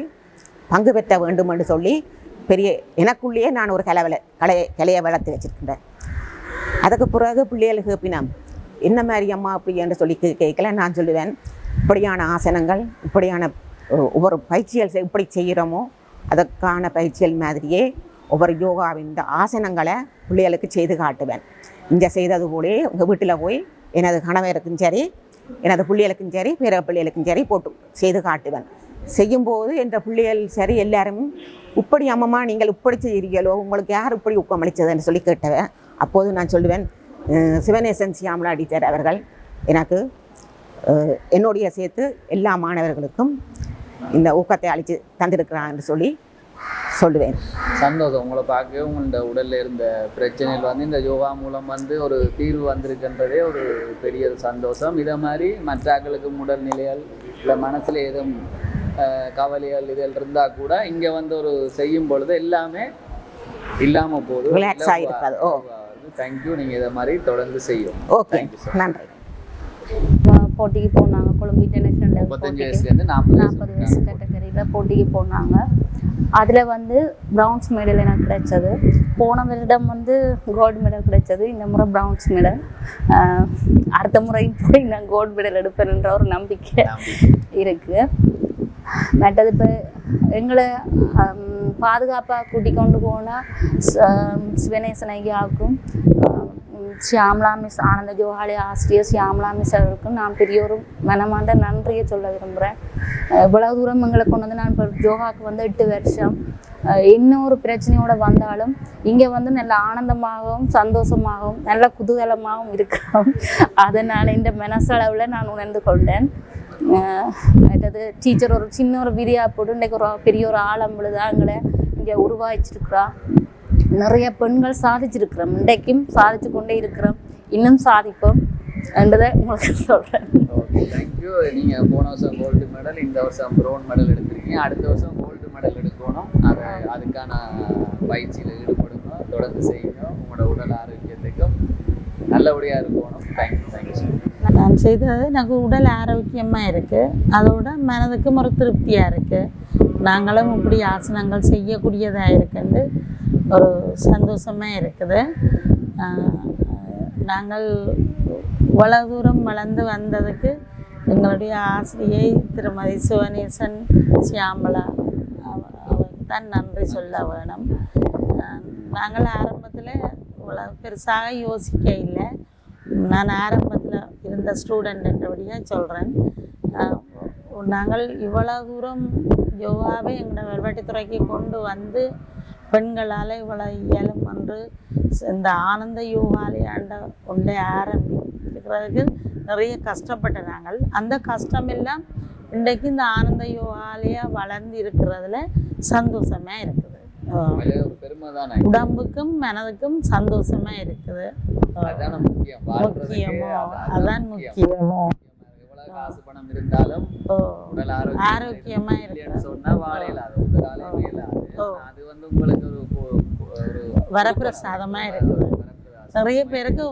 பங்கு பெற்ற வேண்டும் என்று சொல்லி பெரிய எனக்குள்ளேயே நான் ஒரு கலையை வளர்த்து வச்சுருக்கின்றேன். அதுக்கு பிறகு பிள்ளைகளுக்கு பின்னம் என்ன மாதிரி அம்மா அப்படி என்று சொல்லி கேட்கல. நான் சொல்லுவேன், இப்படியான ஆசனங்கள், இப்படியான ஒவ்வொரு பயிற்சிகள் இப்படி செய்கிறோமோ அதற்கான பயிற்சிகள் மாதிரியே ஒவ்வொரு யோகாவின் இந்த ஆசனங்களை பிள்ளைகளுக்கு செய்து காட்டுவேன். இங்கே செய்தது போலே உங்கள் வீட்டில் போய் எனது கணவருக்கும் சரி, எனது பிள்ளைகளுக்கும் சரி, பிற பிள்ளைகளுக்கும் சரி போட்டு செய்து காட்டுவேன். செய்யும்போது என்ற பிள்ளைகள் சரி எல்லாரும் இப்படி அம்மம்மா நீங்கள் இப்படி செய்கிறீங்களோ, உங்களுக்கு யார் இப்படி ஊக்கமளித்ததுன்னு சொல்லி கேட்டவன். அப்போது நான் சொல்லுவேன், சிவநேசன் சியாமலா டீச்சர் அவர்கள் எனக்கு என்னுடைய சேர்த்து எல்லா மாணவர்களுக்கும் இந்த ஊக்கத்தை அளித்து தந்திருக்கிறான்னு சொல்லி சொல்லுவேன். சந்தோஷம். உங்களை பார்க்க உங்களோட உடலில் இருந்த பிரச்சனைகள் வந்து இந்த யோகா மூலம் வந்து ஒரு தீர்வு வந்திருக்கின்றதே ஒரு பெரிய சந்தோஷம். இதை மாதிரி மற்றாக்களுக்கும் உடல்நிலைகள் இல்லை மனசில் ஏதும் கவலைகள் இதில் இருந்தால் கூட இங்கே வந்து ஒரு செய்யும் பொழுது எல்லாமே இல்லாமல் போதும். தேங்க்யூ. நீங்கள் இதை மாதிரி தொடர்ந்து செய்யும். ஓகே, நன்றி. போட்டிக்கு போனாங்க கொழும்பு இன்டர்நேஷனல் 35 வயசுலேருந்து 40 வயசு கேட்டகரியில் போட்டிக்கு போனாங்க. அதில் வந்து ப்ரௌன்ஸ் மெடல் எனக்கு கிடைச்சது. போன வருடம் வந்து கோல்டு மெடல் கிடைச்சது. இந்த முறை ப்ரௌன்ஸ் மெடல். அடுத்த முறையும் போய் நான் கோல்டு மெடல் எடுப்பேன்ன்ற ஒரு நம்பிக்கை இருக்குது. மற்றது இப்போ எங்களை பாதுகாப்பாக கூட்டிக் கொண்டு போனால் சிவநேசன் ஐயாவுக்கும் ஷியாமலா மிஸ், ஆனந்த யோகாலய ஆசிரியர் ஷியாமலா மிஸ் அவருக்கும் நான் பெரிய ஒரு மனமார்ந்த நன்றியை சொல்ல விரும்புகிறேன். இவ்வளவு தூரம் எங்களை கொண்டு வந்து நான் இப்போ யோகாவுக்கு வந்து 8 வருஷம் இன்னொரு பிரச்சனையோடு வந்தாலும் இங்கே வந்து நல்ல ஆனந்தமாகவும் சந்தோஷமாகவும் நல்ல குதூகலமாகவும் இருக்கிறோம். அதனால் இந்த மனசளவில் நான் உணர்ந்து கொண்டேன். மற்றது டீச்சர் ஒரு சின்ன ஒரு வீடியோ போட்டு இன்றைக்கு ஒரு பெரிய ஒரு ஆழம்புழுதான் எங்களை இங்கே உருவாக்கிச்சிருக்கிறா. நிறைய பெண்கள் சாதிச்சிருக்கிறோம், இன்றைக்கும் சாதிச்சு கொண்டே இருக்கிறோம், இன்னும் சாதிப்போம் என்றதை உங்களுக்கு சொல்கிறேன். Okay, thank you. நீங்கள் போன வருஷம் கோல்டு மெடல், இந்த வருஷம் ப்ரௌன் மெடல் எடுத்திருக்கீங்க. அடுத்த வருஷம் கோல்டு மெடல் எடுக்கணும். அதுக்கான பயிற்சியில் ஈடுபடணும், தொடர்ந்து செய்யணும். உங்களோட உடல் ஆரோக்கியத்துக்கும் நல்லபடியாக இருக்கணும். தேங்க்யூ. நான் செய்தது எனக்கு உடல் ஆரோக்கியமாக இருக்குது, அதோட மனதுக்கும் ஒரு திருப்தியாக இருக்குது. நாங்களும் இப்படி ஆசனங்கள் செய்யக்கூடியதாக இருக்குன்னு ஒரு சந்தோஷமாக இருக்குது. நாங்கள் இவ்வளவு தூரம் வளர்ந்து வந்ததுக்கு எங்களுடைய ஆசிரியை திருமதி சிவநேசன் சியாமலா அவருக்கு தான் நன்றி சொல்ல வேணும். நாங்கள் ஆரம்பத்தில் இவ்வளோ பெருசாக யோசிக்க இல்லை. நான் ஆரம்பத்தில் இருந்த ஸ்டூடெண்ட் என்றபடியாக சொல்கிறேன். நாங்கள் இவ்வளோ தூரம் யோகாவை எங்களோட வெல்வெட்டித்துறைக்கு கொண்டு வந்து பெண்களால் இவ்வளோ இயலும் என்று இந்த ஆனந்த யோகாலயாண்ட கொண்டே ஆரம்பிக்கிறதுக்கு நிறைய கஷ்டப்பட்ட நாங்கள். அந்த கஷ்டமெல்லாம் இன்றைக்கு இந்த ஆனந்த யோகாலயா வளர்ந்து இருக்கிறதுல சந்தோஷமாக இருக்குது. உடம்புக்கும் மனதுக்கும் சந்தோஷமா இருக்குது. முக்கியமோ அதான் முக்கியமோ. காசு பணம் இருந்தாலும் உடல் ஆரோக்கியமா இருக்கு சொன்னா வாழையிலாது, அது வந்து உங்களுக்கு ஒரு வரப்பிரசாதமா இருக்குது. நிறைய பேருக்கு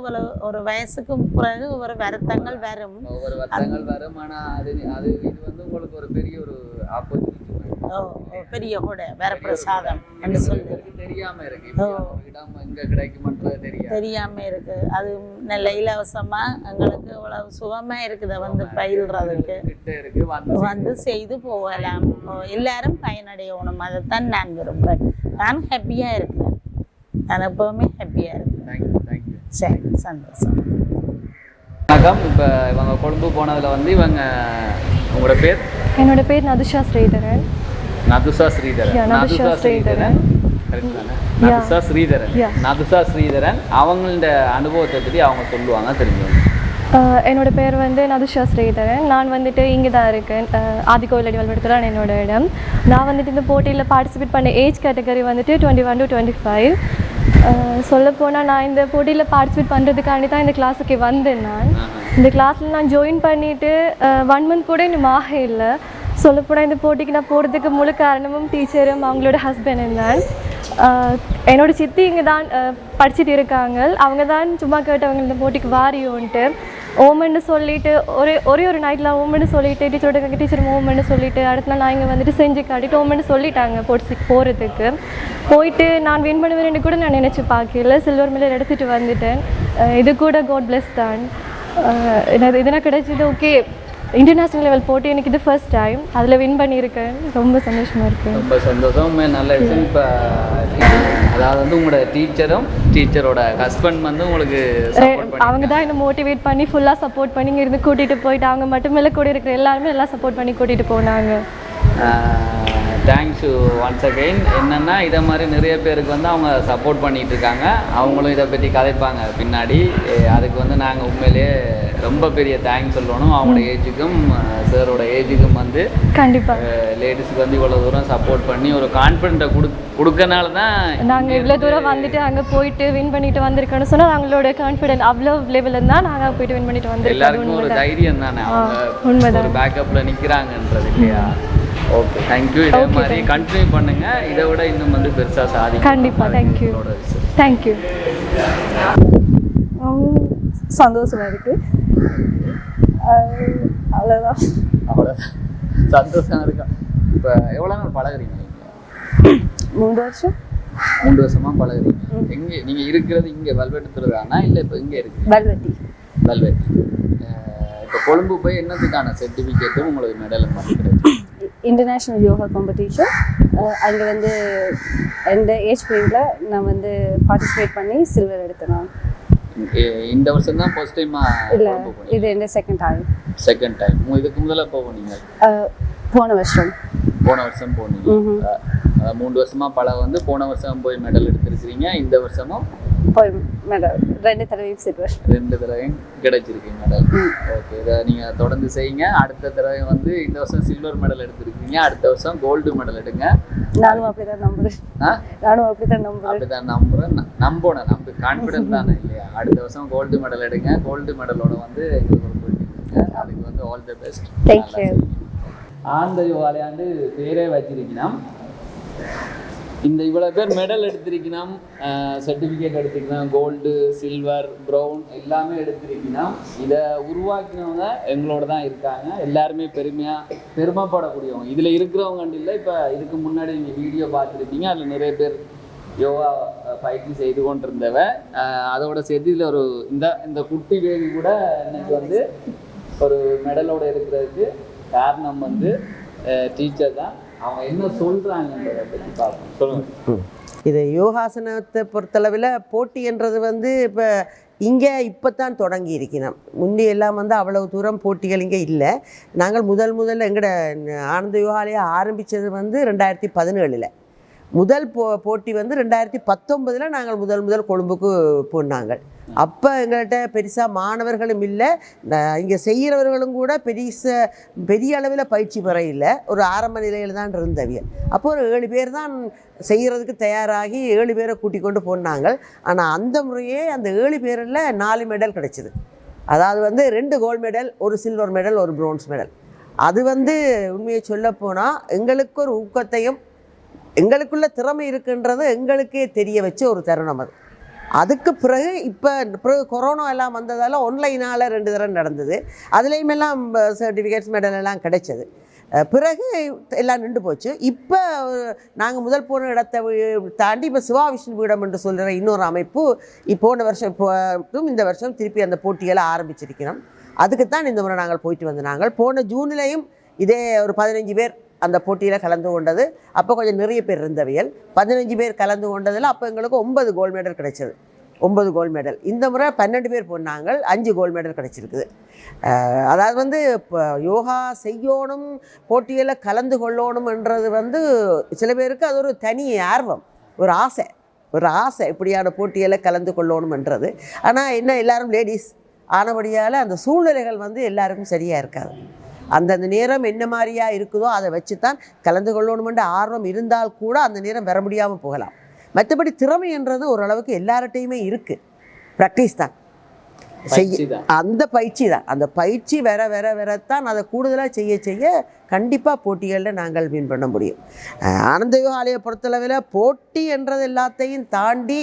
ஒரு வயசுக்கு பிறகு ஒரு வருத்தங்கள் வரும். ஆனா அது இது வந்து உங்களுக்கு ஒரு பெரிய ஒரு ஆப்பர்ச்சுனிட்டி, பெரிய கூட வரப்பிரசாதம் என்று சொல்லி தெரியாம இருக்கு. இடம் எங்க கிடைக்கும்ன்றது தெரியாம இருக்கு. அது நல்ல இலவசமா எங்களுக்கு இவ்வளவு சுகமா இருக்குது. வந்து பயில்றதுக்கு வந்து செய்து போகலாம். எல்லாரும் பயனடையணும். அதைத்தான் நான் விரும்புகிறேன். நான் ஹாப்பியா இருக்கிறேன். நான் எப்பவுமே ஹாப்பியா இருக்கேன். சரி, சந்தோஷம். வணக்கம். இப்போ இவங்க கொழும்பு போனதில் வந்து உங்களோட பேர்? என்னோட பேர் நதுஷா ஸ்ரீதரன். நதுஷா ஸ்ரீதரன் அவங்களோட அனுபவத்தை பற்றி அவங்க சொல்லுவாங்க, தெரிஞ்சுக்கணும். என்னோட பேர் வந்து நதுஷா ஸ்ரீதரன். நான் வந்துட்டு இங்கே தான் இருக்கேன். ஆதிக்கோவில் அடிவல்படுத்துகிறான் என்னோட இடம். நான் வந்துட்டு இந்த போட்டியில் பார்ட்டிசிபேட் பண்ண ஏஜ் கேட்டகரி வந்துட்டு 21 to 25. சொல்லப்போனால் நான் இந்த போட்டியில் பார்ட்டிசிபேட் பண்ணுறதுக்காண்டி தான் இந்த கிளாஸுக்கு வந்தேன். நான் இந்த கிளாஸில் நான் ஜாயின் பண்ணிவிட்டு 1 month கூட இன்னும் ஆக இல்லை. சொல்லப்போனால் இந்த போட்டிக்கு நான் போகிறதுக்கு முழு காரணமும் டீச்சரும் அவங்களோட ஹஸ்பண்டும் தான். என்னோடய சித்தி இங்கே தான் படிச்சுட்டு இருக்காங்க. அவங்க தான் சும்மா கேட்டவங்க இந்த போட்டிக்கு வாரியோன்ட்டு ஓமென்னு சொல்லிவிட்டு ஒரு நைட்டில் ஓமென்னு சொல்லிவிட்டு டீச்சர் ஓமென்னு சொல்லிவிட்டு அடுத்த நாள் நான் இங்கே வந்துட்டு செஞ்சு காட்டிட்டு ஓமென்னு சொல்லிட்டாங்க போகிறதுக்கு. போயிட்டு நான் வின் பண்ணுவேன்னு கூட நான் நினச்சி பார்க்கல. சில்வர் மெடல் எடுத்துகிட்டு வந்துட்டேன். இது கூட காட் பிளெஸ் தான். இதெல்லாம் கிடைச்சது. ஓகே, இன்டர்நேஷ்னல் லெவல் போட்டு எனக்கு இது ஃபர்ஸ்ட் டைம் அதில் வின் பண்ணியிருக்கேன். ரொம்ப சந்தோஷமாக இருக்குது. ரொம்ப சந்தோஷம். நல்ல விஷயம். இப்போ அதாவது வந்து உங்களோட டீச்சரோட ஹஸ்பண்ட் வந்து உங்களுக்கு அவங்க தான் என்னை மோட்டிவேட் பண்ணி ஃபுல்லாக சப்போர்ட் பண்ணி இங்கே இருந்து கூட்டிகிட்டு போயிட்டு அவங்க மட்டும் இல்லை கூட இருக்கிற எல்லாருமே எல்லாம் சப்போர்ட் பண்ணி கூட்டிகிட்டு போனாங்க. Thanks once again. என்னென்னா இதை மாதிரி நிறைய பேருக்கு வந்து அவங்க சப்போர்ட் பண்ணிகிட்டு இருக்காங்க. அவங்களும் இதை பற்றி கதைப்பாங்க பின்னாடி. அதுக்கு வந்து நாங்கள் உண்மையிலேயே ரொம்ப பெரிய தேங்க்ஸ் சொல்லணும். அவங்களோட ஏஜுக்கும் சாரோட ஏஜுக்கும் வந்து கண்டிப்பாக லேடிஸுக்கு வந்து இவ்வளோ தூரம் சப்போர்ட் பண்ணி ஒரு கான்ஃபிடென்ட்டை கொடுக்கனால தான் நாங்கள் இவ்வளோ தூரம் வந்துட்டு அங்கே போயிட்டு வின் பண்ணிட்டு வந்திருக்கோன்னு சொன்னால் அவங்களோட கான்ஃபிடென்ட் அவ்வளோ லெவலில் தான் நாங்கள் போயிட்டு வின் பண்ணிட்டு வந்திருக்கோம். எல்லாருக்கும் ஒரு தைரியம் தானே, அவங்க ஒரு பேக்கப்பில் நிற்கிறாங்கன்றது இல்லையா? Okay, thank you. இதே மாதிரி கண்டினியூ பண்ணுங்க. இதை விட இன்னும் வந்து பெருசாக சாதிக்கும். கண்டிப்பாக. தேங்க்யூ. தேங்க்யூ. சந்தோஷமாக இருக்குது. அவ்வளோதான். சந்தோஷம் இருக்கா? இப்போ எவ்வளோ நாள் பழகுறீங்க? 3 வருஷம். 3 வருஷமாக பழகுறீங்க. எங்கே நீங்கள் இருக்கிறது? இங்கே வல்வெட்டித்துறைதானா இல்லை இப்போ இங்கே இருக்கு? வல்வெட்டி. இப்போ கொழும்பு போய் என்னத்துக்கான சர்டிஃபிகேட்டும் உங்களுக்கு மெடலும் பண்ணிக்கிறது? International yoga competition. அங்கே வந்து எந்த ஏஜ் குரூப்பில் நான் வந்து பார்ட்டிசிபேட் பண்ணி சில்வர் எடுத்தேன். இந்த வருஷம் தான் ஃபர்ஸ்ட் டைமாக? இல்லை, இது என்ன செகண்ட் டைம். இதுக்கு முதல்ல போனீங்க? போன வருஷம் போனீங்க. 3 வருஷமா பல வந்து போன வருஷம் போய் மெடல் எடுத்திருக்கிறீங்க. இந்த வருஷமும் போய் மெடல் 2 தடவையும் சில்வர். 2 தடவையும் கிடைச்சிருக்கீங்க மெடல். ஓகே, இதை நீங்கள் தொடர்ந்து செய்யுங்க. அடுத்த தடவை வந்து இந்த வருஷம் சில்வர் மெடல் எடுத்திருக்கீங்க, அடுத்த வருஷம் கோல்டு மெடல் எடுங்க. நானும் அப்படிதான் நம்புறேன். நம்பு கான்ஃபிடென்ட் தானே இல்லையா? அடுத்த வருஷம் கோல்டு மெடல் எடுங்க. கோல்டு மெடலோட வந்து அதுக்கு வந்து ஆல் தி பெஸ்ட். தேங்க்யூ. ஆனந்த யோகாலயாண்டு பேரே வச்சிருக்கணும். இந்த இவ்வளோ பேர் மெடல் எடுத்திருக்கணும், சர்டிஃபிகேட் எடுத்திருக்கணும், கோல்டு, சில்வர், ப்ரௌன் எல்லாமே எடுத்திருக்கணும். இதை உருவாக்கினவங்க எங்களோட தான் இருக்காங்க. எல்லாருமே பெருமைப்படக்கூடியவங்க. இதில் இருக்கிறவங்க இல்லை. இப்போ இதுக்கு முன்னாடி நீங்கள் வீடியோ பார்த்துருப்பீங்க. அதில் நிறைய பேர் யோகா பயிற்சி செய்து கொண்டிருந்தவ. அதோட சேர்த்து இதில் ஒரு இந்த குட்டி பேபி கூட இன்னைக்கு வந்து ஒரு மெடலோடு இருக்கிறதுக்கு காரணம் வந்து டீச்சர் தான். அவங்க என்ன சொல்கிறாங்கன்றதை பற்றி பார்க்கணும். சொல்லுங்கள். இது யோகாசனத்தை பொறுத்தளவில் போட்டின்றது வந்து இப்போ தான் தொடங்கி இருக்கணும். முந்தி எல்லாம் வந்து அவ்வளவு தூரம் போட்டிகள் இங்கே இல்லை. நாங்கள் முதல்ல எங்களோட ஆனந்த யோகாலயா ஆரம்பித்தது வந்து 2017. முதல் போட்டி வந்து 2019 நாங்கள் முதல் கொழும்புக்கு போனாங்க. அப்போ எங்கள்கிட்ட பெருசாக மாணவர்களும் இல்லை, இங்கே செய்கிறவர்களும் கூட பெரிய அளவில் பயிற்சி பெற இல்லை. ஒரு ஆரம்ப நிலையில் தான் இருந்தவிய. அப்போ ஒரு 7 பேர் தான் செய்கிறதுக்கு தயாராகி 7 பேரை கூட்டிக் கொண்டு போனாங்க. ஆனால் அந்த முறையே அந்த 7 பேரில் 4 மெடல் கிடச்சிது. அதாவது வந்து 2 gold medal, 1 silver medal, 1 bronze medal. அது வந்து உண்மையை சொல்லப்போனால் எங்களுக்கு ஒரு ஊக்கத்தையும் எங்களுக்குள்ள திறமை இருக்குன்றது எங்களுக்கே தெரிய வச்ச ஒரு தருணம் அது. அதுக்கு பிறகு கொரோனா எல்லாம் வந்ததால் ஆன்லைனால் 2 தடவை நடந்தது. அதுலேயும் எல்லாம் சர்டிஃபிகேட்ஸ் மெடல் எல்லாம் கிடைச்சது. பிறகு எல்லாம் நின்று போச்சு. இப்போ நாங்கள் முதல் போன இடத்தை தாண்டி இப்போ சிவா விஷ்ணு பீடம் என்று சொல்கிற இன்னொரு அமைப்பு போன வருஷம் இந்த வருஷம் திருப்பி அந்த போட்டிகளை ஆரம்பிச்சிருக்கிறோம். அதுக்கு தான் இந்த முறை நாங்கள் போயிட்டு வந்து நாங்கள் போன ஜூன்லேயும் இதே ஒரு 15 பேர் அந்த போட்டியில் கலந்து கொண்டது. அப்போ கொஞ்சம் நிறைய பேர் இருந்தவியல். 15 பேர் கலந்து கொண்டதில் அப்போ எங்களுக்கு 9 கோல்டு மெடல் கிடைச்சது. 9 கோல்டு மெடல். இந்த முறை 12 பேர் போனாங்க, 5 கோல்டு மெடல் கிடைச்சிருக்குது. அதாவது வந்து இப்போ யோகா செய்யணும், போட்டியில் கலந்து கொள்ளணும்ன்றது வந்து சில பேருக்கு அது ஒரு தனி ஆர்வம், ஒரு ஆசை இப்படியான போட்டியில் கலந்து கொள்ளணும்ன்றது. ஆனால் என்ன எல்லாரும் லேடிஸ் ஆனபடியால் அந்த சூழ்நிலைகள் வந்து எல்லாருக்கும் சரியாக இருக்காது. அந்தந்த நேரம் என்ன மாதிரியாக இருக்குதோ அதை வச்சு தான் கலந்து கொள்ளணுமென்ற ஆர்வம் இருந்தால் கூட அந்த நேரம் வர முடியாமல் போகலாம். மற்றபடி திறமைன்றது ஓரளவுக்கு எல்லார்ட்டையுமே இருக்குது. ப்ராக்டிஸ் தான் செய்ய, அந்த பயிற்சி தான். அந்த பயிற்சி வரத்தான் அதை கூடுதலாக செய்ய கண்டிப்பாக போட்டிகளில் நாங்கள் வின் பண்ண முடியும். ஆனந்த யோகாலயை பொறுத்தளவில் போட்டி என்றது எல்லாத்தையும் தாண்டி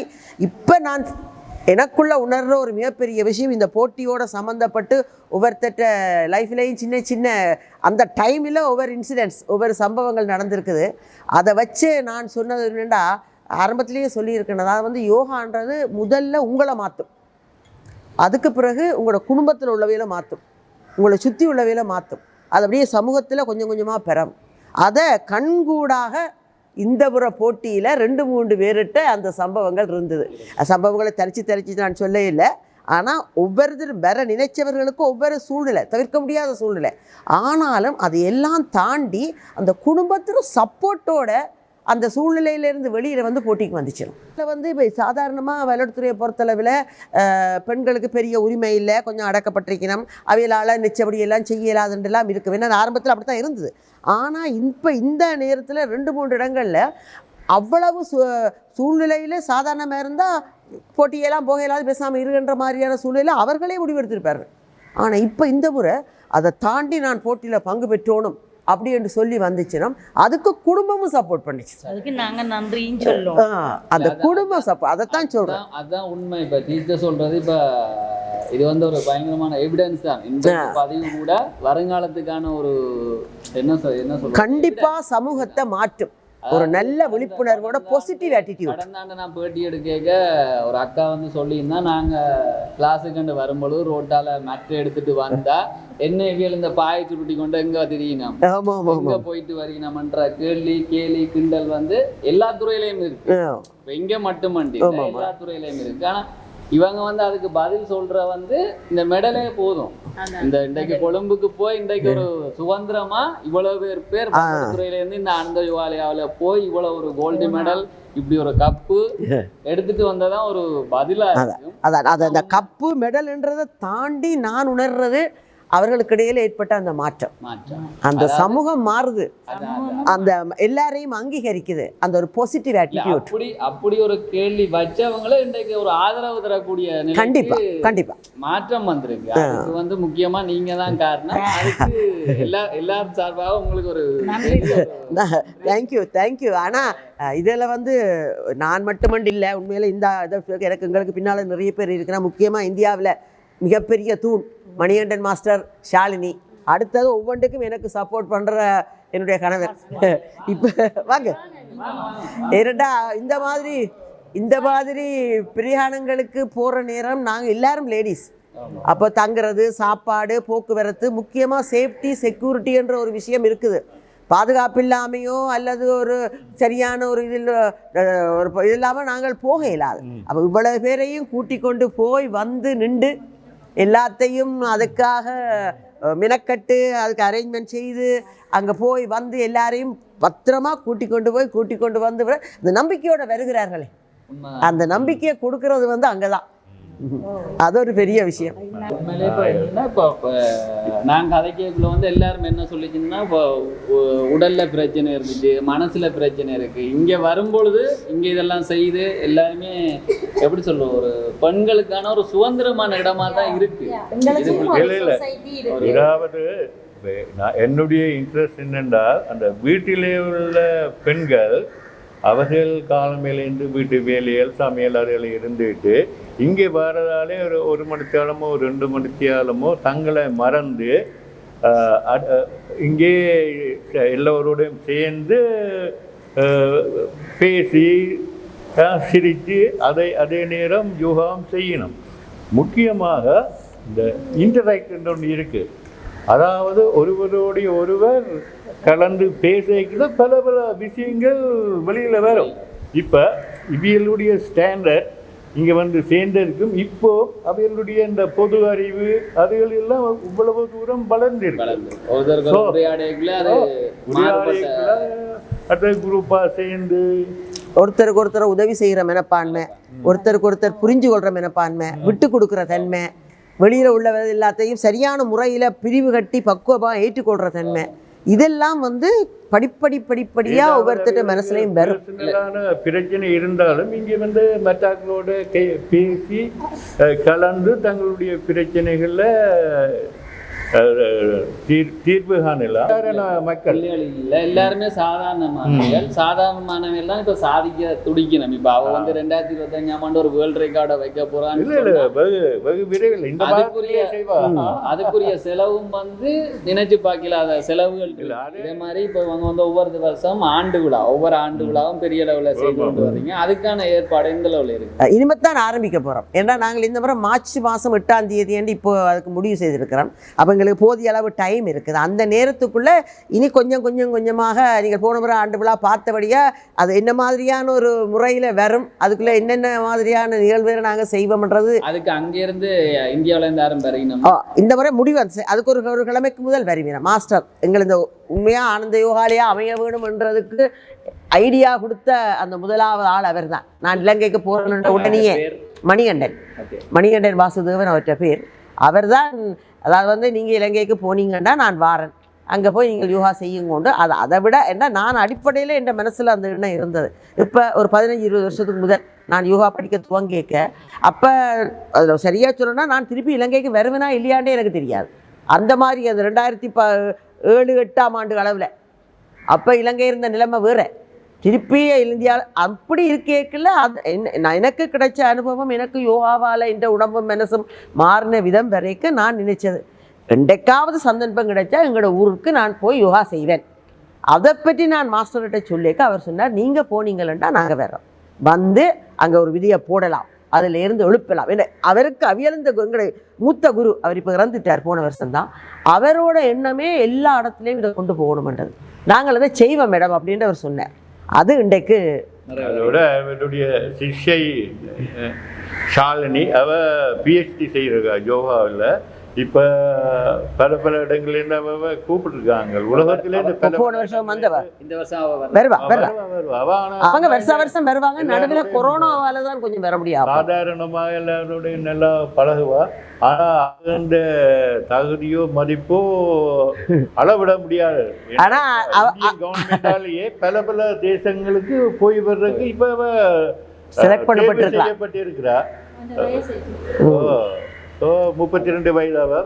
இப்போ நான் எனக்குள்ள உணர்கிற ஒரு மிகப்பெரிய விஷயம், இந்த போட்டியோட சம்மந்தப்பட்டு ஒவ்வொருத்தட்ட லைஃப்லேயும் சின்ன சின்ன அந்த டைமில் ஒவ்வொரு இன்சிடென்ட்ஸ், ஒவ்வொரு சம்பவங்கள் நடந்திருக்குது. அதை வச்சு நான் சொன்னது என்னென்னா, ஆரம்பத்திலேயே சொல்லியிருக்கேன், அதாவது யோகான்றது முதல்ல உங்களை மாற்றும், அதுக்கு பிறகு உங்களோட குடும்பத்தில் உள்ளவையில மாற்றும், உங்களை சுற்றி உள்ளவையில மாற்றும், அது அப்படியே சமூகத்தில் கொஞ்சம் கொஞ்சமாக பெறும். அதை கண்கூடாக இந்த புற போட்டியில் 2-3 பேர்கிட்ட அந்த சம்பவங்கள் இருந்தது. சம்பவங்களை தரிச்சு நான் சொல்ல இல்லை. ஆனால் ஒவ்வொருத்தரும் வர நினைச்சவர்களுக்கும் ஒவ்வொரு சூழ்நிலை, தவிர்க்க முடியாத சூழ்நிலை. ஆனாலும் அது எல்லாம் தாண்டி அந்த குடும்பத்திலும் சப்போர்ட்டோட அந்த சூழ்நிலையிலேருந்து வெளியில் போட்டிக்கு வந்துச்சிடும். இதில் இப்போ சாதாரணமாக விளையாட்டுத்துறையை பொறுத்தளவில் பெண்களுக்கு பெரிய உரிமை இல்லை, கொஞ்சம் அடக்கப்பட்டிருக்கணும், அவைகளால் நிச்சயப்படியெல்லாம் செய்ய இயலாதுன்றெல்லாம் இருக்குது. ஏன்னா ஆரம்பத்தில் அப்படி தான் இருந்தது. ஆனால் இப்போ இந்த நேரத்தில் 2-3 இடங்களில் அவ்வளவு சூழ்நிலையில் சாதாரணமாக இருந்தால் போட்டியெல்லாம் போக இயலாது, பேசாமல் இருக்கின்ற மாதிரியான சூழ்நிலையில் அவர்களே முடிவெடுத்திருப்பார்கள். ஆனால் இப்போ இந்த முறை அதை தாண்டி நான் போட்டியில் பங்கு பெற்றோணும் அப்படி என்று சொல்லி வந்துச்சுன்னா அதுக்கு குடும்பமும் சப்போர்ட் பண்ணிச்சு. அதுக்கு நாங்கள் நன்றின்னு சொல்லுவோம். அந்த குடும்பம் சப்போர்ட், அதைத்தான் சொல்கிறேன். அதுதான் உண்மை. இப்போ டீச்சர் சொல்கிறது, இப்போ இது ஒரு பயங்கரமான எவிடன்ஸ் தான். இந்த பதிவு கூட வருங்காலத்துக்கான ஒரு என்ன சொல்ற கண்டிப்பாக சமூகத்தை மாற்றும் ஒரு நல்ல விழிப்புணர்வோட பாசிட்டிவ் ஆட்டிடியூட். கடந்தாண்டு நான் பேட்டி எடுக்க ஒரு அக்கா சொல்லியிருந்தா, நாங்கள் கிளாஸுக்கு வரும்போது ரோட்டால மேட்ரு எடுத்துட்டு வந்தா என்ன இவியல் இந்த பாயை சுருட்டி கொண்டு எங்க திரியினோம், எங்க போயிட்டு வரீங்கன்ற கேள்வி கிண்டல் எல்லா துறையிலையும் இருக்கு. இங்க மட்டுமண்டி எல்லா துறையிலையும் இருக்கு. ஆனா இவங்க அதுக்கு பதில் சொல்ற இந்த மெடலே போதும். இந்த இன்றைக்கு கொழும்புக்கு போய் இன்றைக்கு ஒரு சுதந்திரமா இவ்வளவு பேர் துறையில இருந்து இந்த ஆனந்த யோகாலயாவில போய் இவ்வளவு ஒரு கோல்டு மெடல், இப்படி ஒரு கப்பு எடுத்துட்டு வந்ததான் ஒரு பதிலா இருக்கும். அதான் அந்த கப்பு மெடல்ன்றதை தாண்டி நான் உணர்றது அவர்களுக்கு இடையில ஏற்பட்ட அந்த மாற்றம், அந்த சமூகம் மாறுது, அந்த எல்லாரையும் அங்கீகரிக்குது, அந்த ஒரு பாசிட்டிவ் ஆட்டிடியூட். அப்படி ஒரு கேள்வி வச்சவங்கள இன்றைக்கு ஒரு ஆதரவு தரக்கூடிய கண்டிப்பா மாற்றம் வந்திருக்கு. அதுக்கு முக்கியமா நீங்க தான் காரணம். அதுக்கு எல்லாரும் சார்பாக உங்களுக்கு ஒரு தேங்க்யூ. ஆனா இதுல நான் மட்டுமண்டு இல்லை, உண்மையில இந்த எனக்கு எங்களுக்கு பின்னால நிறைய பேர் இருக்குன்னா, முக்கியமா இந்தியாவில் மிகப்பெரிய தூண் மணிகண்டன் மாஸ்டர், ஷாலினி, அடுத்தது ஒவ்வொன்றுக்கும் எனக்கு சப்போர்ட் பண்ணுற என்னுடைய கணவர். இப்போ வாங்க ஏன்னா இந்த மாதிரி பிரயாணங்களுக்கு போகிற நேரம் நாங்கள் எல்லாரும் லேடிஸ். அப்போ தங்குறது, சாப்பாடு, போக்குவரத்து, முக்கியமாக சேஃப்டி செக்யூரிட்டின்ற ஒரு விஷயம் இருக்குது. பாதுகாப்பு இல்லாமையோ அல்லது ஒரு சரியான ஒரு இதில் இது இல்லாமல் நாங்கள் போக இயலாது. அப்போ இவ்வளவு பேரையும் கூட்டிக் கொண்டு போய் நின்று எல்லாத்தையும் அதுக்காக மினக்கட்டு அதுக்கு அரேஞ்ச்மெண்ட் செய்து அங்கே போய் எல்லாரையும் பத்திரமா கூட்டிக் கொண்டு வந்து இந்த நம்பிக்கையோட வருகிறார்களே, அந்த நம்பிக்கையை கொடுக்கறது அங்கதான். அது ஒரு பெரிய விஷயம். உண்மையிலே இப்போ என்னன்னா, இப்போ நாங்கள் அதை கேட்கல எல்லாரும் என்ன சொல்லிச்சுன்னா, இப்போ உடல்ல பிரச்சனை இருந்துச்சு, மனசுல பிரச்சனை இருக்கு. இங்கே வரும்பொழுது இங்கே இதெல்லாம் செய்து எல்லாருமே எப்படி சொல்லுவோம், ஒரு பெண்களுக்கான ஒரு சுதந்திரமான இடமா தான் இருக்கு. அதாவது என்னுடைய இன்ட்ரெஸ்ட் என்னென்னா, அந்த வீட்டிலே உள்ள பெண்கள் அவர்கள் காலமேலேருந்து வீட்டு வேலைகள் சமையல் அறையில் இருந்துட்டு இங்கே வரதாலே ஒரு மணித்தியாலமோ 2 மணித்தியாலமோ தங்களை மறந்து இங்கே எல்லோரோடையும் சேர்ந்து பேசி சிரித்து அதே நேரம் யோகாவும் செய்யணும். முக்கியமாக இந்த இன்டராக்ட் ஒன்று இருக்குது. அதாவது ஒருவரோடைய ஒருவர் கலந்து பேசிக்கிற பல விஷயங்கள் வெளியில் வரும். இப்போ இவர்களுடைய ஸ்டாண்டர்ட் இங்கே சேர்ந்திருக்கும். இப்போ அவைகளுடைய இந்த பொது அறிவு அதுகள் எல்லாம் இவ்வளவு தூரம் வளர்ந்துருக்கு. குரூப்பாக சேர்ந்து ஒருத்தருக்கு ஒருத்தர் உதவி செய்கிற மனப்பான்மை, ஒருத்தருக்கு ஒருத்தர் புரிஞ்சு கொள்கிற மனப்பான்மை, விட்டு கொடுக்குற தன்மை, வெளியில் உள்ளவர்கள் எல்லாத்தையும் சரியான முறையில் பிரிவு கட்டி பக்குவமாக ஏற்றுக்கொள்கிற தன்மை, இதெல்லாம் வந்து படிப்படியா ஒவ்வொருத்தர் மனசுலையும் வரும். பிரச்சனை இருந்தாலும் இங்கே வந்து மற்றவர்களோட பேசி கலந்து தங்களுடைய பிரச்சனைகளில் தீர்வு காணலாம். மக்கள் இல்லை எல்லாருமே சாதாரணமானவர்கள் தான் இப்போ சாதிக்க துடிக்கணும். இப்போ அவ வந்து 2025ஆம் ஆண்டு ஒரு வேர்ல்டு ரெக்கார்டை வைக்க போறான்னு வெகு விரைவில் இந்த அதுக்குரிய செலவும் வந்து நினைச்சு பார்க்கலாத செலவுகள். இதே மாதிரி இப்போ அவங்க வந்து ஒவ்வொரு வருஷம் ஒவ்வொரு ஆண்டு விழாவும் பெரிய லெவலில் செய்து கொண்டு வர்றீங்க. அதுக்கான ஏற்பாடு எந்த லெவலில் இருக்கு? இனிமேத்தான் ஆரம்பிக்க போறோம். ஏன்னா நாங்கள் இந்த முறை மார்ச் மாதம் 8ஆம் தேதி இப்போ அதுக்கு முடிவு செய்திருக்கிறோம். அப்போ எங்களுக்கு போதிய அளவு டைம் இருக்குது. அந்த நேரத்துக்குள்ளே இனி கொஞ்சமாக நீங்கள் போன முறை ஆண்டு விழா பார்த்தபடியாக அது என்ன மாதிரியான ஒரு முறையில் வரும், அதுக்குள்ளே என்னென்ன மாதிரியான நிகழ்வுகளை நாங்கள் செய்வோம்ன்றது அதுக்கு அங்கேருந்து இந்தியாவிலேருந்து யாரும் வரணும். இந்த முறை முடிவு அதுக்கு ஒரு கிழமைக்கு முதல் வருவீங்க மாஸ்டர். எங்கள் இந்த உண்மையாக ஆனந்த யோகாலயா அமைய வேணும்ன்றதுக்கு ஐடியா கொடுத்த அந்த முதலாவது ஆள் அவர் தான். நான் இலங்கைக்கு போகிறேன்ற உடனேயே மணிகண்டன் வாசுதேவன் அவற்ற பேர். அவர் தான் அதாவது வந்து நீங்கள் இலங்கைக்கு போனீங்கன்னா நான் வாரேன், அங்கே போய் நீங்கள் யோகா செய்யுங்கொண்டு அதை விட என்ன நான் அடிப்படையில் என் மனசில் அந்த எண்ணம் இருந்தது. இப்போ ஒரு 15-20 வருஷத்துக்கு முதல் நான் யோகா படிக்க துவங்கிக்க அப்போ அதில் சரியாக சொல்லணும்னா நான் திருப்பி இலங்கைக்கு வருவேனா இல்லையாண்டே எனக்கு தெரியாது. அந்த மாதிரி அது 2007-8ஆம் ஆண்டு அளவில் அப்போ இலங்கை இருந்த நிலைமை வேறு. திருப்பி இந்தியாவில் அப்படி இருக்கேக்கில் நான் எனக்கு கிடைச்ச அனுபவம், எனக்கு யோகாவால் இந்த உடம்பும் மனசும் மாறின விதம் வரைக்கும் நான் நினைச்சது என்றைக்காவது சந்தர்ப்பம் கிடைச்சா எங்களோட ஊருக்கு நான் போய் யோகா செய்வேன். அதை பற்றி நான் மாஸ்டர்கிட்ட சொல்லிக்க அவர் சொன்னார், நீங்கள் போனீங்களா நாங்கள் வரோம், வந்து அங்கே ஒரு விதியை போடலாம், அதில் இருந்து எழுப்பலாம். என்ன அவருக்கு அவியலந்த எங்களுடைய மூத்த குரு அவர் இப்போ இறந்துட்டார் போன வருஷம்தான். அவரோட எண்ணமே எல்லா இடத்துலையும் இதை கொண்டு போகணுமென்றது. நாங்கள் அதை செய்வோம் மேடம் அப்படின்ட்டு அவர் சொன்னார். அது இன்றைக்கு அதோட அவருடைய சிஷ்யை ஷாலினி அவ பிஹெச்டி செய்யறா யோகாவில். இப்போ பல இடங்கள்ல கூப்பிட்டுருக்காங்க உலகத்திலே. போன வருஷம் வந்தவ இந்த வருஷம் அவங்க வருஷம் வருவாங்க. நடுவில் கொரோனாவால தான் கொஞ்சம் வர முடியாது. சாதாரணமாக எல்லாரோடைய நல்லா பழகுவா. ஆனா அந்த தகுதியோ மதிப்போ அளவிட முடியாது. ஆனா கவர்மெண்டாலேயே பல தேசங்களுக்கு போய் வர்றதுக்கு இப்ப செலக்ட் பண்ணப்பட்டிருக்கிறா. 32 வயதாவா.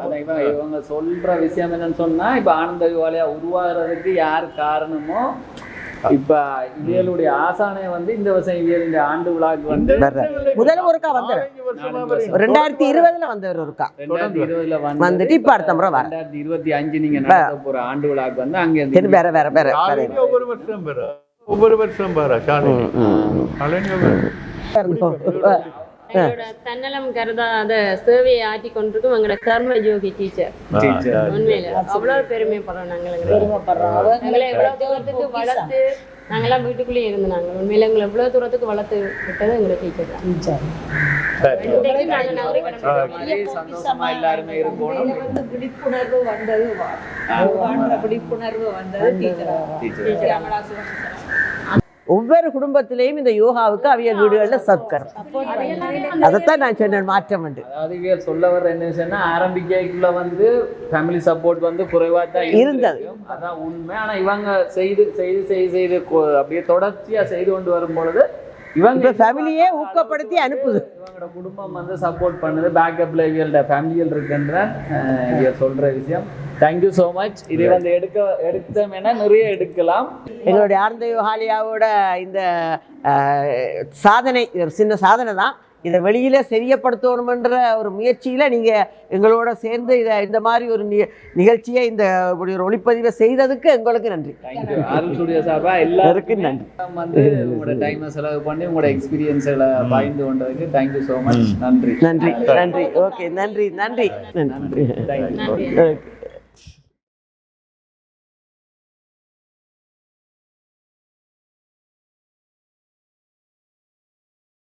இவங்க சொல்ற விஷயம் என்னன்னு சொன்னா, இப்ப ஆனந்த யோகாலயா உருவாகிறதுக்கு யார் காரணமோ இப்ப இவியலுடைய ஆசானை வந்து இந்த வருஷம் இவியல் ஆண்டு விழாக்கு வந்து முதல்ல ஒருக்கா வந்தார். 2020 வந்தவர் ஒருக்கா 2020 வந்துட்டு இப்ப அடுத்த முறை வர 2025 நீங்க நடத்த போற ஆண்டு விழாக்கு வந்து அங்க வேற ஒவ்வொரு வருஷம் வர தன்னலம் கருதாத சேவையை ஆற்றி கொண்டிருக்கும் எங்களோட கர்ம யோகி டீச்சர். உண்மையில அவ்வளவு பெருமைப்படுறோம். எங்களை எவ்வளவு தூரத்துக்கு வளர்த்து நாங்கெல்லாம் வீட்டுக்குள்ளேயே இருந்தாங்க. உண்மையில எங்களை எவ்வளவு தூரத்துக்கு வளர்த்து விட்டது எங்களை டீச்சர் தான். சந்தோஷமா எல்லாருமே இருக்கணும். விழிப்புணர்வு வந்தது டீச்சர். ஒவ்வொரு குடும்பத்திலையும் இந்த யோகாவுக்கு அவைய வீடுகளில் சத்கரம். அதைத்தான் நான் சொன்னேன் மாற்றம் உண்டு. அதாவது சொல்ல வர்ற என்ன விஷயம்னா, ஆரம்பிக்கைக்குள்ள வந்து ஃபேமிலி சப்போர்ட் வந்து குறைவாக தான் இருந்தது. அதான் உண்மை. ஆனால் இவங்க செய்து அப்படியே தொடர்ச்சியாக செய்து கொண்டு வரும் பொழுது இவங்க ஃபேமிலியே ஊக்கப்படுத்தி அனுப்புது. இவங்களோட குடும்பம் வந்து சப்போர்ட் பண்ணுது. பேக்கப்ல இவங்களோட ஃபேமிலிகள் இருக்குன்ற சொல்ற விஷயம். Thank you so much. இதை வந்து எடுத்தோம்னா நிறைய எடுக்கலாம். எங்களுடைய ஆனந்த யோகாலயாவோட இந்த சாதனை ஒரு சின்ன சாதனை தான். இதை வெளியில சரியப்படுத்தணுமென்ற ஒரு முயற்சியில நீங்க எங்களோட சேர்ந்து இந்த மாதிரி ஒரு நிகழ்ச்சியை இந்த ஒரு ஒளிப்பதிவை செய்ததுக்கு எங்களுக்கு நன்றி. அருள் ஸ்டுடியோ சார்பா எல்லாருக்கும் நன்றி. வந்து உங்களோட டைமை செலவு பண்ணி உங்களோட எக்ஸ்பீரியன்ஸ்களை பகிர்ந்து கொண்டதுக்கு தேங்க்யூ ஸோ மச். நன்றி. ஓகே, நன்றி.